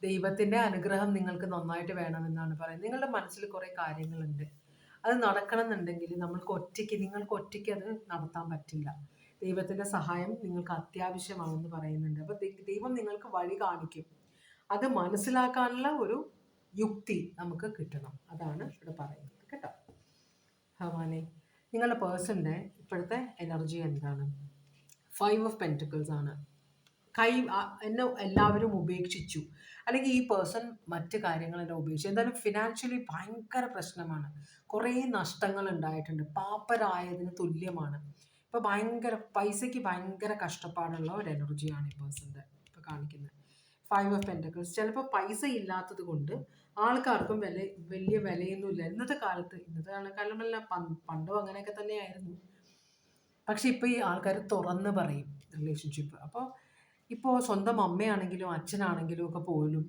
ദൈവത്തിൻ്റെ അനുഗ്രഹം നിങ്ങൾക്ക് നന്നായിട്ട് വേണമെന്നാണ് പറയുന്നത്. നിങ്ങളുടെ മനസ്സിൽ കുറേ കാര്യങ്ങളുണ്ട്, അത് നടക്കണം എന്നുണ്ടെങ്കിൽ നിങ്ങൾക്ക് ഒറ്റയ്ക്ക് അത് നടത്താൻ പറ്റില്ല. ദൈവത്തിൻ്റെ സഹായം നിങ്ങൾക്ക് അത്യാവശ്യമാണെന്ന് പറയുന്നുണ്ട്. അപ്പോൾ ദൈവം നിങ്ങൾക്ക് വഴി കാണിക്കും. അത് മനസ്സിലാക്കാനുള്ള ഒരു യുക്തി നമുക്ക് കിട്ടണം, അതാണ് ഇവിടെ പറയുന്നത്. കേട്ടോ ഭഗവാനെ, നിങ്ങളുടെ പേഴ്സണിൻ്റെ ഇപ്പോഴത്തെ എനർജി എന്താണ്? 5 ഓഫ് പെൻറ്റിക്കിൾസ് ആണ്. എന്നെ എല്ലാവരും ഉപേക്ഷിച്ചു, അല്ലെങ്കിൽ ഈ പേഴ്സൺ മറ്റ് കാര്യങ്ങളെല്ലാം ഉപേക്ഷിച്ചു. എന്തായാലും ഫിനാൻഷ്യലി ഭയങ്കര പ്രശ്നമാണ്, കുറേ നഷ്ടങ്ങൾ ഉണ്ടായിട്ടുണ്ട്, പാപ്പരായതിന് തുല്യമാണ്. ഇപ്പോൾ പൈസയ്ക്ക് ഭയങ്കര കഷ്ടപ്പാടുള്ള ഒരു എനർജിയാണ് ഈ പേഴ്സൻ്റെ ഇപ്പോൾ കാണിക്കുന്നത്. 5 ഓഫ് പെൻറ്റിക്കിൾസ്. ചിലപ്പോൾ പൈസ ഇല്ലാത്തത് കൊണ്ട് ആൾക്കാർക്കും വലിയ വിലയൊന്നുമില്ല ഇന്നത്തെ കാലമല്ല, പണ്ടും അങ്ങനെയൊക്കെ തന്നെയായിരുന്നു. പക്ഷെ ഇപ്പോൾ ഈ ആൾക്കാർ തുറന്ന് പറയും റിലേഷൻഷിപ്പ്. അപ്പോൾ ഇപ്പോൾ സ്വന്തം അമ്മയാണെങ്കിലും അച്ഛനാണെങ്കിലും ഒക്കെ പോലും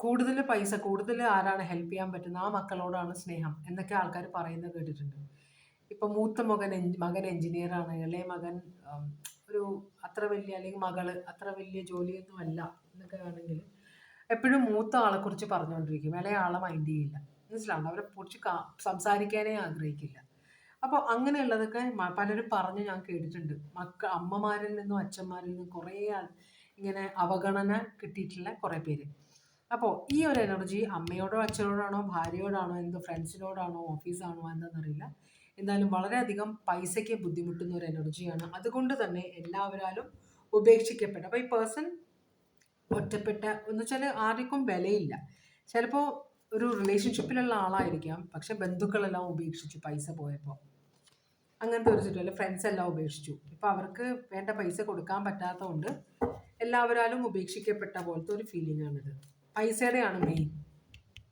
കൂടുതൽ പൈസ കൂടുതൽ ആരാണ് ഹെൽപ്പ് ചെയ്യാൻ പറ്റുന്നത് ആ മക്കളോടാണ് സ്നേഹം എന്നൊക്കെ ആൾക്കാർ പറയുന്നത് കേട്ടിട്ടുണ്ട്. ഇപ്പം മൂത്ത മകൻ എഞ്ചിനീയറാണ്, ഇളയ മകൻ ഉം, ഒരു അത്ര വലിയ അല്ലെങ്കിൽ മകള് അത്ര വലിയ ജോലിയൊന്നും അല്ല എന്നൊക്കെ ആണെങ്കിൽ എപ്പോഴും മൂത്ത ആളെക്കുറിച്ച് പറഞ്ഞുകൊണ്ടിരിക്കും, ഇളയ ആളെ മൈൻഡ് ചെയ്യില്ല. മനസ്സിലാവുണ്ടോ? അവരെ കുറിച്ച് സംസാരിക്കാനേ ആഗ്രഹിക്കില്ല. അപ്പോൾ അങ്ങനെയുള്ളതൊക്കെ പലരും പറഞ്ഞ് ഞാൻ കേട്ടിട്ടുണ്ട്. അമ്മമാരിൽ നിന്നും അച്ഛന്മാരിൽ നിന്നും കുറേ ഇങ്ങനെ അവഗണന കിട്ടിയിട്ടുള്ള കുറേ പേര്. അപ്പോൾ ഈ ഒരു എനർജി അമ്മയോടോ അച്ഛനോടാണോ ഭാര്യയോടാണോ എന്തോ ഫ്രണ്ട്സിനോടാണോ ഓഫീസാണോ എന്താണെന്നറിയില്ല, എന്തായാലും വളരെയധികം പൈസയ്ക്ക് ബുദ്ധിമുട്ടുന്ന ഒരു എനർജിയാണ്. അതുകൊണ്ട് തന്നെ എല്ലാവരാലും ഉപേക്ഷിക്കപ്പെട്ട, അപ്പോൾ ഈ പേഴ്സൺ ഒറ്റപ്പെട്ട എന്ന് വെച്ചാൽ ആർക്കും വിലയില്ല. ചിലപ്പോൾ ഒരു റിലേഷൻഷിപ്പിലുള്ള ആളായിരിക്കാം, പക്ഷെ ബന്ധുക്കളെല്ലാം ഉപേക്ഷിച്ചു പൈസ പോയപ്പോൾ. അങ്ങനത്തെ ഒരു ചുറ്റും, ഫ്രണ്ട്സ് എല്ലാം ഉപേക്ഷിച്ചു. ഇപ്പം അവർക്ക് വേണ്ട പൈസ കൊടുക്കാൻ പറ്റാത്തതുകൊണ്ട് എല്ലാവരാലും ഉപേക്ഷിക്കപ്പെട്ട പോലത്തെ ഒരു ഫീലിംഗ് ആണിത്. പൈസയുടെയാണ് മെയിൻ.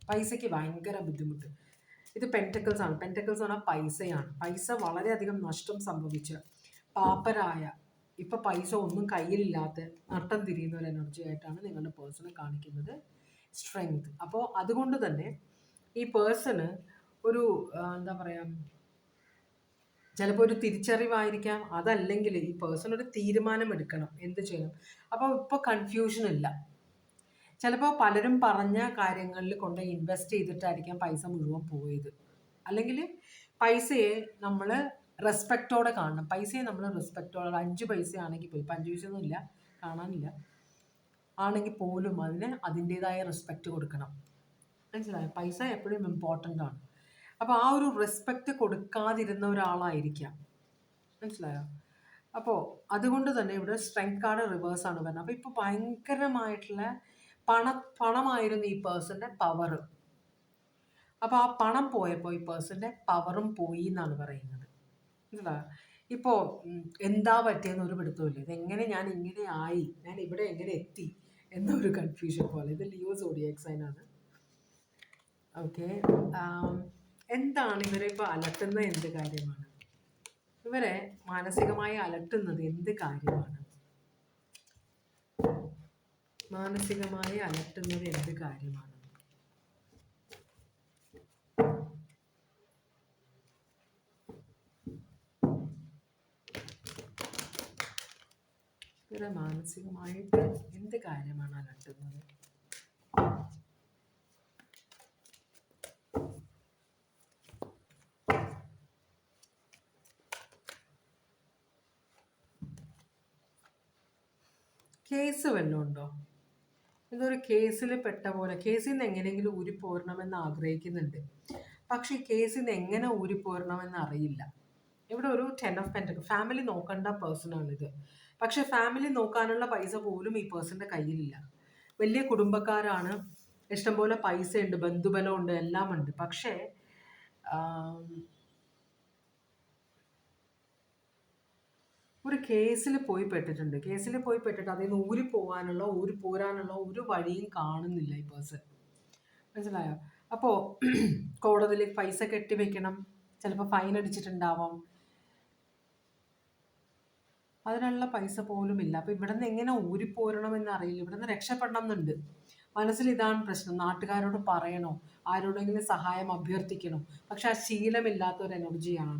പൈസയ്ക്ക് ഭയങ്കര ബുദ്ധിമുട്ട്. ഇത് പെൻറ്റക്കിൾസ് ആണ്. പെൻറ്റക്കിൾസ് പറഞ്ഞാൽ പൈസയാണ്. പൈസ വളരെയധികം നഷ്ടം സംഭവിച്ച പാപ്പരായ, ഇപ്പം പൈസ ഒന്നും കയ്യിലില്ലാത്ത നട്ടം തിരിയുന്ന ഒരു എനർജി ആയിട്ടാണ് നിങ്ങളുടെ പേഴ്സണെ കാണിക്കുന്നത്. സ്ട്രെങ്ത്. അപ്പോൾ അതുകൊണ്ട് തന്നെ ഈ പേഴ്സണ് ഒരു എന്താ പറയുക, ചിലപ്പോൾ ഒരു തിരിച്ചറിവായിരിക്കാം, അതല്ലെങ്കിൽ ഈ പേഴ്സൺ ഒരു തീരുമാനം എടുക്കണം എന്ത് ചെയ്യണം. അപ്പോൾ ഇപ്പോൾ കൺഫ്യൂഷൻ ഇല്ല. ചിലപ്പോൾ പലരും പറഞ്ഞ കാര്യങ്ങളിൽ കൊണ്ട് ഇൻവെസ്റ്റ് ചെയ്തിട്ടായിരിക്കാം പൈസ മുഴുവൻ പോയത്. അല്ലെങ്കിൽ പൈസയെ നമ്മൾ റെസ്പെക്റ്റോടെ കാണണം. പൈസയെ നമ്മൾ റെസ്പെക്റ്റോടെ, 5 പൈസ ആണെങ്കിൽ പോലും, ഇപ്പം 5 പൈസ ഒന്നും ഇല്ല, കാണാനില്ല, ആണെങ്കിൽ പോലും അതിന് അതിൻ്റേതായ റെസ്പെക്റ്റ് കൊടുക്കണം. മനസ്സിലായോ? പൈസ എപ്പോഴും ഇമ്പോർട്ടൻ്റ് ആണ്. അപ്പോൾ ആ ഒരു റെസ്പെക്റ്റ് കൊടുക്കാതിരുന്ന ഒരാളായിരിക്കാം. മനസ്സിലായോ? അപ്പോൾ അതുകൊണ്ട് തന്നെ ഇവിടെ സ്ട്രെങ്ത് കാർഡ് റിവേഴ്സാണ് വരുന്നത്. അപ്പോൾ ഇപ്പോൾ ഭയങ്കരമായിട്ടുള്ള പണമായിരുന്നു ഈ പേഴ്സൻ്റെ പവർ. അപ്പോൾ ആ പണം പോയപ്പോൾ ഈ പേഴ്സൻ്റെ പവറും പോയി എന്നാണ് പറയുന്നത്. മനസ്സിലായോ? ഇപ്പോൾ എന്താ പറ്റിയെന്ന് ഒരു പിടുത്തമില്ല. ഇതെങ്ങനെ ഞാൻ ഇങ്ങനെ ആയി, ഞാൻ ഇവിടെ എങ്ങനെ എത്തി എന്നൊരു കൺഫ്യൂഷൻ പോലെ. ഇത് ലിയോ സോഡിയാക് സൈൻ ആണ്. ഓക്കെ. എന്താണ് ഇവരെ ഇപ്പോൾ അലട്ടുന്ന എന്ത് കാര്യമാണ്? ഇവരെ മാനസികമായി അലട്ടുന്നത് എന്ത് കാര്യമാണ്? മാനസികമായി അലട്ടുന്നത് എന്ത് കാര്യമാണ്? ഇവരെ മാനസികമായിട്ട് എന്ത് കാര്യമാണ് അലട്ടുന്നത്? കേസ് വല്ലതും ഉണ്ടോ? ഇതൊരു കേസിൽ പെട്ട പോലെ, കേസിൽ നിന്ന് എങ്ങനെയെങ്കിലും ഊരിപ്പോരണമെന്ന് ആഗ്രഹിക്കുന്നുണ്ട്, പക്ഷേ ഈ കേസിൽ നിന്ന് എങ്ങനെ ഊരിപ്പോരണമെന്ന് അറിയില്ല. ഇവിടെ ഒരു 10 ഓഫ് പെൻറ്റക്കിൾസ്, ഫാമിലി നോക്കേണ്ട പേഴ്സണാണിത്. പക്ഷെ ഫാമിലി നോക്കാനുള്ള പൈസ പോലും ഈ പേഴ്സൻ്റെ കയ്യിലില്ല. വലിയ കുടുംബക്കാരാണ്, ഇഷ്ടംപോലെ പൈസയുണ്ട്, ബന്ധുബലമുണ്ട്, എല്ലാം ഉണ്ട്. പക്ഷേ ഒരു കേസിൽ പോയി പെട്ടിട്ടുണ്ട്. കേസിൽ പോയി പെട്ടിട്ട് അതിൽ നിന്ന് ഊരിപ്പോരാനുള്ള ഒരു വഴിയും കാണുന്നില്ല ഈ പേഴ്സൺ. മനസ്സിലായോ? അപ്പോൾ കോടതിയിൽ പൈസ കെട്ടിവെക്കണം, ചിലപ്പോൾ ഫൈൻ അടിച്ചിട്ടുണ്ടാവാം, അതിനുള്ള പൈസ പോലും ഇല്ല. അപ്പോൾ ഇവിടെ നിന്ന് എങ്ങനെ ഊരിപ്പോരണമെന്ന് അറിയില്ല. ഇവിടെ നിന്ന് രക്ഷപ്പെടണം എന്നുണ്ട്. മനസ്സിൽ ഇതാണ് പ്രശ്നം. നാട്ടുകാരോട് പറയണോ, ആരോടെങ്കിലും സഹായം അഭ്യർത്ഥിക്കണോ, പക്ഷെ ആ ശീലമില്ലാത്ത ഒരു എനർജിയാണ്.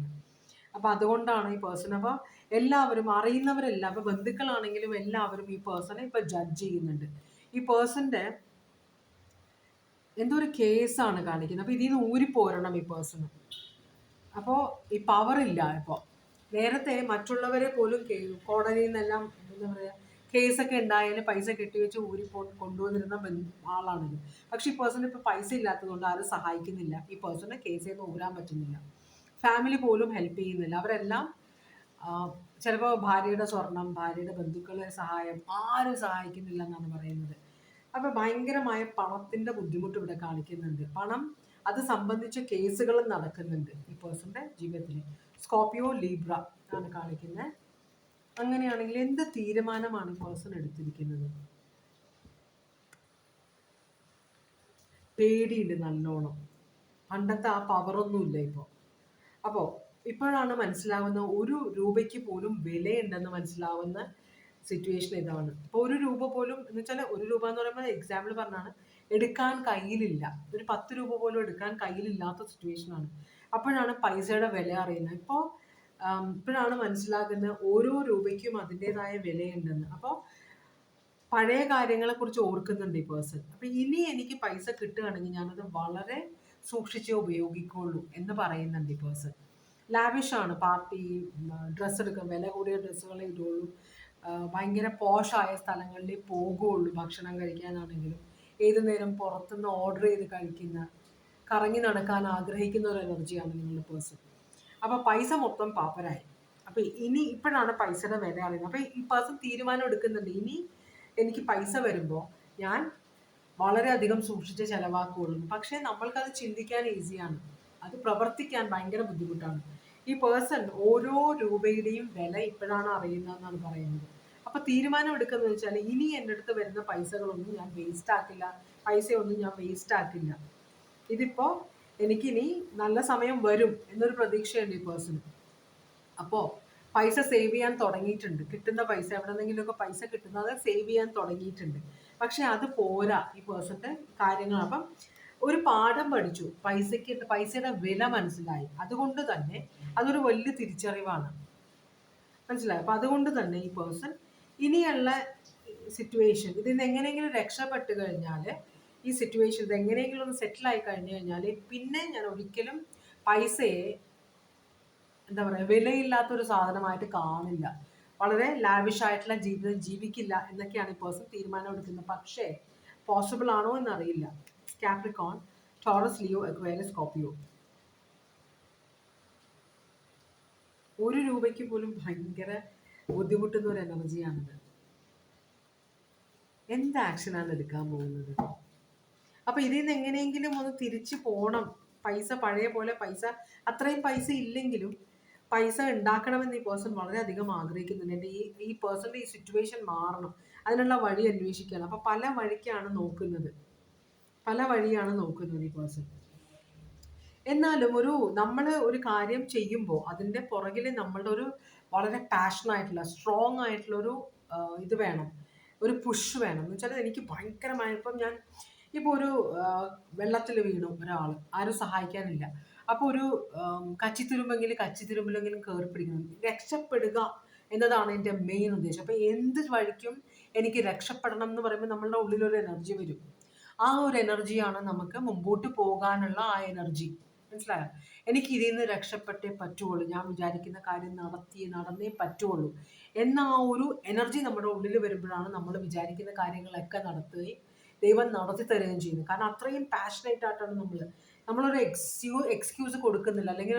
അപ്പോൾ അതുകൊണ്ടാണ് ഈ പേഴ്സൺ, അപ്പോൾ എല്ലാവരും അറിയുന്നവരെല്ലാം, അപ്പോൾ ബന്ധുക്കളാണെങ്കിലും എല്ലാവരും ഈ പേഴ്സണെ ഇപ്പോൾ ജഡ്ജ് ചെയ്യുന്നുണ്ട്. ഈ പേഴ്സൻ്റെ എന്തോ ഒരു കേസാണ് കാണിക്കുന്നത്. അപ്പോൾ ഇതിൽ നിന്ന് ഊരിപ്പോരണം ഈ പേഴ്സണ്. അപ്പോൾ ഈ പവറില്ല. ഇപ്പോൾ നേരത്തെ മറ്റുള്ളവരെ പോലും കോടതിയിൽ നിന്നെല്ലാം എന്താ പറയുക, കേസൊക്കെ ഉണ്ടായാലും പൈസ കെട്ടിവെച്ച് കൊണ്ടുവന്നിരുന്ന ആളാണിത്. പക്ഷേ ഈ പേഴ്സണ് ഇപ്പോൾ പൈസ ഇല്ലാത്തതുകൊണ്ട് ആരും സഹായിക്കുന്നില്ല. ഈ പേഴ്സണ് കേസിൽ നിന്ന് ഊരാൻ പറ്റുന്നില്ല. ഫാമിലി പോലും ഹെൽപ്പ് ചെയ്യുന്നില്ല. അവരെല്ലാം ചിലപ്പോൾ ഭാര്യയുടെ സ്വർണം, ഭാര്യയുടെ ബന്ധുക്കളെ സഹായം, ആരും സഹായിക്കുന്നില്ല എന്നാണ് പറയുന്നത്. അപ്പോൾ ഭയങ്കരമായ പണത്തിൻ്റെ ബുദ്ധിമുട്ട് ഇവിടെ കാണിക്കുന്നുണ്ട്. പണം അത് സംബന്ധിച്ച കേസുകളും നടക്കുന്നുണ്ട് ഈ പേഴ്സൻ്റെ ജീവിതത്തിൽ. സ്കോർപിയോ ലീബ്ര ആണ് കാണിക്കുന്നത്. അങ്ങനെയാണെങ്കിൽ എന്ത് തീരുമാനമാണ് പേഴ്സൺ എടുത്തിരിക്കുന്നത്? പേടിയുണ്ട് നല്ലോണം. പണ്ടത്തെ ആ പവറൊന്നുമില്ല ഇപ്പോൾ. അപ്പോൾ ഇപ്പോഴാണ് മനസ്സിലാവുന്ന 1 രൂപയ്ക്ക് പോലും വിലയുണ്ടെന്ന് മനസ്സിലാവുന്ന സിറ്റുവേഷൻ ഇതാണ്. ഇപ്പോൾ ഒരു രൂപ പോലും എന്ന് വെച്ചാൽ ഒരു രൂപ എന്ന് പറയുമ്പോൾ എക്സാമ്പിൾ പറഞ്ഞാണ്, എടുക്കാൻ കയ്യിലില്ല. ഒരു 10 രൂപ പോലും എടുക്കാൻ കയ്യിലില്ലാത്ത സിറ്റുവേഷനാണ്. അപ്പോഴാണ് പൈസയുടെ വില അറിയുന്നത്. ഇപ്പോഴാണ് മനസ്സിലാകുന്നത് ഓരോ രൂപയ്ക്കും അതിൻ്റെതായ വിലയുണ്ടെന്ന്. അപ്പോൾ പഴയ കാര്യങ്ങളെക്കുറിച്ച് ഓർക്കുന്നുണ്ട് ഈ പേഴ്സൺ. അപ്പോൾ ഇനി എനിക്ക് പൈസ കിട്ടുകയാണെങ്കിൽ ഞാനത് വളരെ സൂക്ഷിച്ചേ ഉപയോഗിക്കുള്ളൂ എന്ന് പറയുന്നുണ്ട് ഈ പേഴ്സൺ. ലാവിഷാണ്. പാർട്ടി, ഡ്രസ്സ് എടുക്കുക, വില കൂടിയ ഡ്രസ്സുകളെ ഇടുള്ളൂ, ഭയങ്കര പോഷായ സ്ഥലങ്ങളിൽ പോകുള്ളൂ, ഭക്ഷണം കഴിക്കാനാണെങ്കിലും ഏതു നേരം പുറത്തുനിന്ന് ഓർഡർ ചെയ്ത് കഴിക്കുന്ന, കറങ്ങി നടക്കാൻ ആഗ്രഹിക്കുന്ന ഒരു എനർജിയാണ് നിങ്ങളുടെ പേഴ്സൺ. അപ്പോൾ പൈസ മൊത്തം പാപ്പരായി. അപ്പോൾ ഇനി ഇപ്പോഴാണ് പൈസയുടെ വില അറിയുന്നത്. അപ്പോൾ ഈ പേഴ്സൺ തീരുമാനം എടുക്കുന്നുണ്ട്, ഇനി എനിക്ക് പൈസ വരുമ്പോൾ ഞാൻ വളരെയധികം സൂക്ഷിച്ച് ചിലവാക്കുകയുള്ളൂ. പക്ഷേ നമ്മൾക്കത് ചിന്തിക്കാൻ ഈസിയാണ്, അത് പ്രവർത്തിക്കാൻ ഭയങ്കര ബുദ്ധിമുട്ടാണ്. ഈ പേഴ്സൺ ഓരോ രൂപയുടെയും വില ഇപ്പോഴാണ് അറിയുന്നതെന്നാണ് പറയുന്നത്. അപ്പോൾ തീരുമാനം എടുക്കുന്നത് വെച്ചാൽ ഇനി എൻ്റെ അടുത്ത് വരുന്ന പൈസകളൊന്നും ഞാൻ വേസ്റ്റ് ആക്കില്ല, പൈസയൊന്നും ഞാൻ വേസ്റ്റ് ആക്കില്ല. ഇതിപ്പോൾ എനിക്കിനി നല്ല സമയം വരും എന്നൊരു പ്രതീക്ഷയുണ്ട് ഈ പേഴ്സണ്. അപ്പോൾ പൈസ സേവ് ചെയ്യാൻ തുടങ്ങിയിട്ടുണ്ട്. കിട്ടുന്ന പൈസ എവിടെ നിന്നെങ്കിലുമൊക്കെ പൈസ കിട്ടുന്നത് സേവ് ചെയ്യാൻ തുടങ്ങിയിട്ടുണ്ട്. പക്ഷെ അത് പോരാ ഈ പേഴ്സന്റെ കാര്യങ്ങൾ. അപ്പം ഒരു പാഠം പഠിച്ചു, പൈസയുടെ വില മനസ്സിലായി. അതുകൊണ്ട് തന്നെ അതൊരു വലിയ തിരിച്ചറിവാണ്, മനസ്സിലായി. അപ്പം അതുകൊണ്ട് തന്നെ ഈ പേഴ്സൺ ഇനിയുള്ള സിറ്റുവേഷൻ ഇതിൽ നിന്ന് എങ്ങനെയെങ്കിലും രക്ഷപ്പെട്ട് കഴിഞ്ഞാൽ, ഈ സിറ്റുവേഷൻ ഇത് എങ്ങനെയെങ്കിലും ഒന്ന് സെറ്റിൽ ആയി കഴിഞ്ഞു കഴിഞ്ഞാൽ പിന്നെ ഞാൻ ഒരിക്കലും പൈസയെ എന്താ പറയുക വിലയില്ലാത്തൊരു സാധനമായിട്ട് കാണില്ല, വളരെ ലാവിഷ് ആയിട്ടുള്ള ജീവിതം ജീവിക്കില്ല എന്നൊക്കെയാണ് ഈ പേഴ്സൺ തീരുമാനം എടുക്കുന്നത്. പക്ഷേ പോസിബിൾ ആണോ എന്നറിയില്ല. Capricorn, Taurus, Leo, Aquarius, Scorpio. ഒരു രൂപയ്ക്ക് പോലും ഭയങ്കര ബുദ്ധിമുട്ടുന്ന ഒരു എനർജിയാണിത്. എന്ത് ആക്ഷനാണ് എടുക്കാൻ പോകുന്നത്? അപ്പൊ ഇതിൽ നിന്ന് എങ്ങനെയെങ്കിലും ഒന്ന് തിരിച്ചു പോകണം. പൈസ പഴയ പോലെ പൈസ, അത്രയും പൈസ ഇല്ലെങ്കിലും പൈസ ഉണ്ടാക്കണമെന്ന് ഈ പേഴ്സൺ വളരെയധികം ആഗ്രഹിക്കുന്നുണ്ട്. എൻ്റെ ഈ പേഴ്സണിൻ്റെ ഈ സിറ്റുവേഷൻ മാറണം, അതിനുള്ള വഴി അന്വേഷിക്കണം. അപ്പോൾ പല വഴിയാണ് നോക്കുന്നത് ഈ പേഴ്സൺ. എന്നാലും നമ്മൾ ഒരു കാര്യം ചെയ്യുമ്പോൾ അതിൻ്റെ പുറകിൽ നമ്മളുടെ ഒരു വളരെ പാഷനായിട്ടുള്ള സ്ട്രോങ് ആയിട്ടുള്ളൊരു ഇത് വേണം, ഒരു പുഷ് വേണം. എന്ന് വെച്ചാൽ എനിക്ക് ഭയങ്കരമായ, ഇപ്പോൾ ഒരു വെള്ളത്തിൽ വീണു ഒരാൾ, ആരും സഹായിക്കാനില്ല. അപ്പോൾ ഒരു കച്ചിത്തുരുമ്പെങ്കിലും കയറി പിടിക്കണം, രക്ഷപ്പെടുക എന്നതാണ് എൻ്റെ മെയിൻ ഉദ്ദേശം. അപ്പോൾ എന്ത് വഴിക്കും എനിക്ക് രക്ഷപ്പെടണം എന്ന് പറയുമ്പോൾ നമ്മളുടെ ഉള്ളിലൊരു എനർജി വരും. ആ ഒരു എനർജിയാണ് നമുക്ക് മുമ്പോട്ട് പോകാനുള്ള ആ എനർജി, മനസ്സിലായോ? എനിക്ക് ഇതിൽ നിന്ന് രക്ഷപ്പെട്ടേ പറ്റുള്ളൂ, ഞാൻ വിചാരിക്കുന്ന കാര്യം നടന്നേ പറ്റുള്ളൂ എന്ന ആ ഒരു എനർജി നമ്മുടെ ഉള്ളിൽ വരുമ്പോഴാണ് നമ്മൾ വിചാരിക്കുന്ന കാര്യങ്ങളൊക്കെ നടത്തുകയും ദൈവം നടത്തി തരുകയും ചെയ്യുന്നത്. കാരണം അത്രയും പാഷനേറ്റ് ആയിട്ടാണ് നമ്മളൊരു എക്സ്ക്യൂസ് കൊടുക്കുന്നില്ല, അല്ലെങ്കിൽ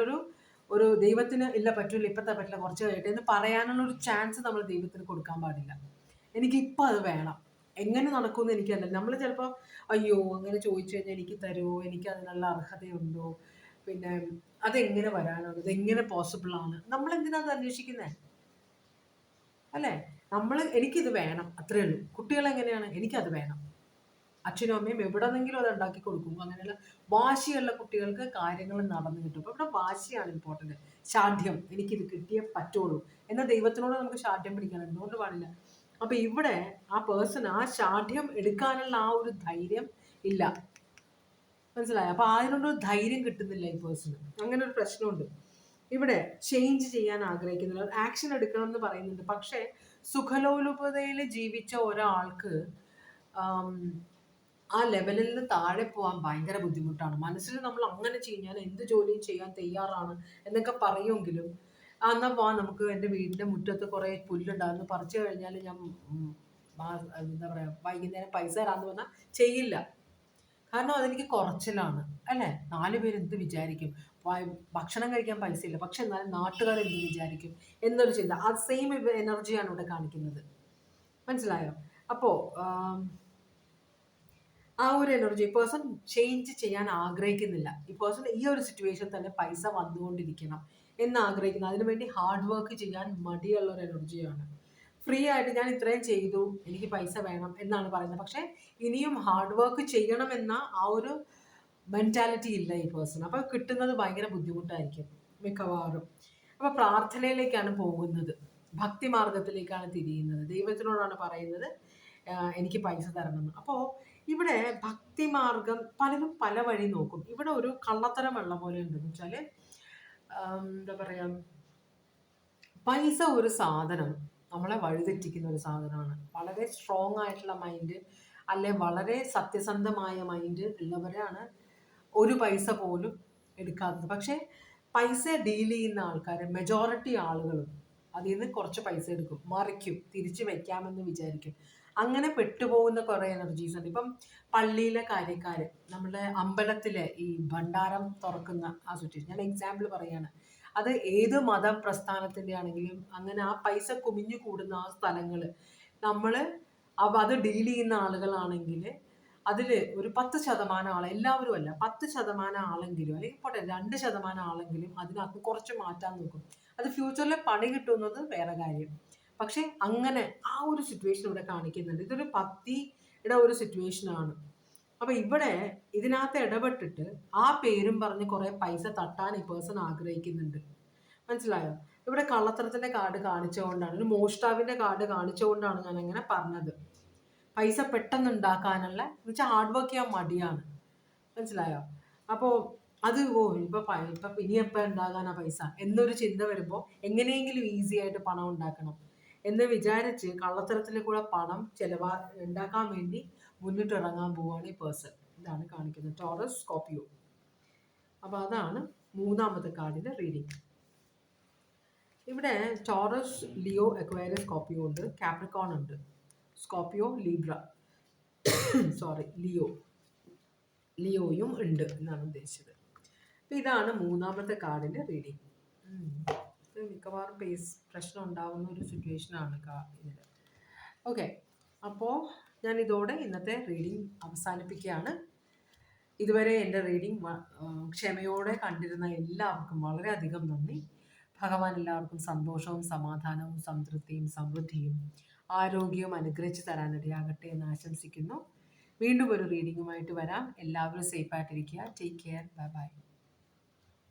ഒരു ദൈവത്തിന് ഇല്ല പറ്റില്ല, ഇപ്പോഴത്തെ പറ്റില്ല, കുറച്ച് കഴിയട്ടെ എന്ന് പറയാനുള്ള ഒരു ചാൻസ് നമ്മൾ ദൈവത്തിന് കൊടുക്കാൻ പാടില്ല. എനിക്കിപ്പോൾ അത് വേണം, എങ്ങനെ നടക്കുമെന്ന് എനിക്കല്ല. നമ്മൾ ചിലപ്പോൾ അയ്യോ അങ്ങനെ ചോദിച്ചു കഴിഞ്ഞാൽ എനിക്ക് തരുമോ, എനിക്ക് അതിനുള്ള അർഹതയുണ്ടോ, പിന്നെ അതെങ്ങനെ വരാനാണ്, ഇതെങ്ങനെ പോസിബിൾ ആണ്, നമ്മൾ എന്തിനാ അത് അന്വേഷിക്കുന്നത്, അല്ലേ? എനിക്കിത് വേണം, അത്രേ ഉള്ളൂ. കുട്ടികളെങ്ങനെയാണ്, എനിക്കത് വേണം, അച്ഛനും അമ്മയും എവിടെന്നെങ്കിലും അത് ഉണ്ടാക്കി കൊടുക്കും. അങ്ങനെയുള്ള വാശിയുള്ള കുട്ടികൾക്ക് കാര്യങ്ങൾ നടന്നു കിട്ടും. അപ്പോൾ ഇവിടെ വാശിയാണ് ഇമ്പോർട്ടൻ്റ്, ശാഠ്യം, എനിക്കിത് കിട്ടിയേ പറ്റുള്ളൂ എന്ന ദൈവത്തിനോട് നമുക്ക് ശാഠ്യം പിടിക്കണം, എന്തുകൊണ്ട് പാടില്ല. അപ്പോൾ ഇവിടെ ആ പേഴ്സൺ ആ ശാഠ്യം എടുക്കാനുള്ള ആ ഒരു ധൈര്യം ഇല്ല, മനസ്സിലായോ? അപ്പോൾ അതിനൊരു ധൈര്യം കിട്ടുന്നില്ല ഈ പേഴ്സണ്. അങ്ങനെ ഒരു പ്രശ്നമുണ്ട്. ഇവിടെ ചേഞ്ച് ചെയ്യാൻ ആഗ്രഹിക്കുന്നില്ല, ആക്ഷൻ എടുക്കണം എന്ന് പറയുന്നുണ്ട്. പക്ഷേ സുഖലോലുപതയിൽ ജീവിച്ച ഒരാൾക്ക് ആ ലെവലിൽ നിന്ന് താഴെ പോകാൻ ഭയങ്കര ബുദ്ധിമുട്ടാണ്. മനസ്സിൽ നമ്മൾ അങ്ങനെ ചെയ്യും, ഞാൻ എന്ത് ജോലിയും ചെയ്യാൻ തയ്യാറാണ് എന്നൊക്കെ പറയുമെങ്കിലും എന്നാൽ നമുക്ക് എൻ്റെ വീടിൻ്റെ മുറ്റത്ത് കുറേ പുല്ലുണ്ടാകുന്നു, പറിച്ചു കഴിഞ്ഞാൽ ഞാൻ എന്താ പറയുക വൈകുന്നേരം പൈസ തരാമെന്ന് പറഞ്ഞാൽ ചെയ്യില്ല. കാരണം അതെനിക്ക് കുറച്ചിലാണ്, അല്ലേ? 4 പേര് എന്ത് വിചാരിക്കും, ഭക്ഷണം കഴിക്കാൻ പൈസ ഇല്ല, പക്ഷെ എന്നാലും നാട്ടുകാർ എന്ത് വിചാരിക്കും എന്നൊരു ചിന്ത. ആ സെയിം എനർജിയാണ് ഇവിടെ കാണിക്കുന്നത്, മനസ്സിലായോ? അപ്പോൾ ആ ഒരു എനർജി പേഴ്സൺ ചേഞ്ച് ചെയ്യാൻ ആഗ്രഹിക്കുന്നില്ല. ഈ പേഴ്സൺ ഈ ഒരു സിറ്റുവേഷൻ തന്നെ പൈസ വന്നുകൊണ്ടിരിക്കണം എന്ന് ആഗ്രഹിക്കുന്നു. അതിനുവേണ്ടി ഹാർഡ് വർക്ക് ചെയ്യാൻ മടിയുള്ള ഒരു എനർജിയാണ്. ഫ്രീ ആയിട്ട് ഞാൻ ഇത്രയും ചെയ്തു, എനിക്ക് പൈസ വേണം എന്നാണ് പറയുന്നത്. പക്ഷേ ഇനിയും ഹാർഡ് വർക്ക് ചെയ്യണമെന്ന ആ ഒരു മെൻറ്റാലിറ്റി ഇല്ല ഈ പേഴ്സൺ. അപ്പോൾ കിട്ടുന്നത് ഭയങ്കര ബുദ്ധിമുട്ടായിരിക്കും മിക്കവാറും. അപ്പോൾ പ്രാർത്ഥനയിലേക്കാണ് പോകുന്നത്. ഭക്തി മാർഗത്തിലേക്കാണ് തിരിയുന്നത്. ദൈവത്തിനോടാണ് പറയുന്നത് എനിക്ക് പൈസ തരണമെന്ന്. അപ്പോൾ ഇവിടെ ഭക്തി മാർഗം പലരും പല വഴി നോക്കും. ഇവിടെ ഒരു കള്ളത്തരം ഉള്ള പോലെ ഉണ്ടെന്ന് വെച്ചാൽ എന്താ പറയുക, പൈസ ഒരു സാധനം നമ്മളെ വഴിതെറ്റിക്കുന്ന ഒരു സാധനമാണ്. വളരെ സ്ട്രോങ് ആയിട്ടുള്ള മൈൻഡ് അല്ലെ വളരെ സത്യസന്ധമായ മൈൻഡ് ഉള്ളവരാണ് ഒരു പൈസ പോലും എടുക്കാത്തത്. പക്ഷേ പൈസ ഡീൽ ചെയ്യുന്ന ആൾക്കാർ മെജോറിറ്റി ആളുകളും അതിൽ നിന്ന് കുറച്ച് പൈസ എടുക്കും, മറിക്കും, തിരിച്ചു വെക്കാമെന്ന് വിചാരിക്കും. അങ്ങനെ പെട്ടുപോകുന്ന കുറേ എനർജീസ് ഉണ്ട്. ഇപ്പം പള്ളിയിലെ കാര്യക്കാർ, നമ്മുടെ അമ്പലത്തിലെ ഈ ഭണ്ഡാരം തുറക്കുന്ന ആ സിറ്റുവേഷൻ ഞാൻ എക്സാമ്പിൾ പറയാണ്. അത് ഏത് മത പ്രസ്ഥാനത്തിൻ്റെ ആണെങ്കിലും അങ്ങനെ ആ പൈസ കുമിഞ്ഞു കൂടുന്ന ആ സ്ഥലങ്ങൾ നമ്മൾ അത് ഡീൽ ചെയ്യുന്ന ആളുകളാണെങ്കിൽ അതിൽ ഒരു 10% ആൾ, എല്ലാവരും അല്ല, 10% ആളെങ്കിലും, അല്ലെങ്കിൽ പോട്ടെ 2% ആളെങ്കിലും അതിനകത്ത് കുറച്ച് മാറ്റാൻ നോക്കും. അത് ഫ്യൂച്ചറിൽ പണി കിട്ടുന്നത് വേറെ കാര്യം. പക്ഷെ അങ്ങനെ ആ ഒരു സിറ്റുവേഷൻ ഇവിടെ കാണിക്കുന്നുണ്ട്. ഇതൊരു ഭക്തിയുടെ ഒരു സിറ്റുവേഷനാണ്. അപ്പൊ ഇവിടെ ഇതിനകത്ത് ഇടപെട്ടിട്ട് ആ പേരും പറഞ്ഞ് കുറെ പൈസ തട്ടാൻ ഈ പേഴ്സൺ ആഗ്രഹിക്കുന്നുണ്ട്. മനസ്സിലായോ? ഇവിടെ കള്ളത്തരത്തിന്റെ കാർഡ് കാണിച്ചുകൊണ്ടാണ്, ഒരു മോഷ്ടാവിന്റെ കാർഡ് കാണിച്ചുകൊണ്ടാണ് ഞാൻ അങ്ങനെ പറഞ്ഞത്. പൈസ പെട്ടെന്ന് ഉണ്ടാക്കാനുള്ള എന്നുവെച്ചാൽ ഹാർഡ് വർക്ക് ചെയ്യാൻ മടിയാണ്. മനസ്സിലായോ? അപ്പോൾ അത് ഇപ്പൊ ഇനി എപ്പോൾ ഉണ്ടാകാനാ പൈസ എന്നൊരു ചിന്ത വരുമ്പോൾ എങ്ങനെയെങ്കിലും ഈസി ആയിട്ട് പണം ഉണ്ടാക്കണം എന്ന് വിചാരിച്ച് കള്ളത്തരത്തിൽ കൂടെ പണം ഉണ്ടാക്കാൻ വേണ്ടി മുന്നിട്ടിറങ്ങാൻ പോവുകയാണ് ഈ പേഴ്സൺ. ഇതാണ് കാണിക്കുന്നത് ടോറസ് സ്കോർപ്പിയോ. അപ്പോൾ അതാണ് മൂന്നാമത്തെ കാർഡിന്റെ റീഡിങ്. ഇവിടെ ടോറസ്, ലിയോ, അക്വേറിയസ്, സ്കോർപ്പിയോ ഉണ്ട്, കാപ്രിക്കോൺ ഉണ്ട്, സ്കോർപ്പിയോ, ലീബ്ര, ലിയോയും ഉണ്ട് എന്നാണ് ഉദ്ദേശിച്ചത്. അപ്പം ഇതാണ് മൂന്നാമത്തെ കാർഡിൻ്റെ റീഡിങ്. ഇത് മിക്കവാറും പ്രശ്നം ഉണ്ടാകുന്ന ഒരു സിറ്റുവേഷനാണ് ഇതിൽ. ഓക്കെ, അപ്പോൾ ഞാൻ ഇതോടെ ഇന്നത്തെ റീഡിങ് അവസാനിപ്പിക്കുകയാണ്. ഇതുവരെ എൻ്റെ റീഡിങ് ക്ഷമയോടെ കണ്ടിരുന്ന എല്ലാവർക്കും വളരെയധികം നന്ദി. ഭഗവാൻ എല്ലാവർക്കും സന്തോഷവും സമാധാനവും സംതൃപ്തിയും സമൃദ്ധിയും ആരോഗ്യവും അനുഗ്രഹിച്ച് തരാനിടയാകട്ടെ എന്ന് ആശംസിക്കുന്നു. വീണ്ടും ഒരു റീഡിങ്ങുമായിട്ട് വരാം. എല്ലാവരും സേഫായിട്ടിരിക്കുക. Take care. Bye by.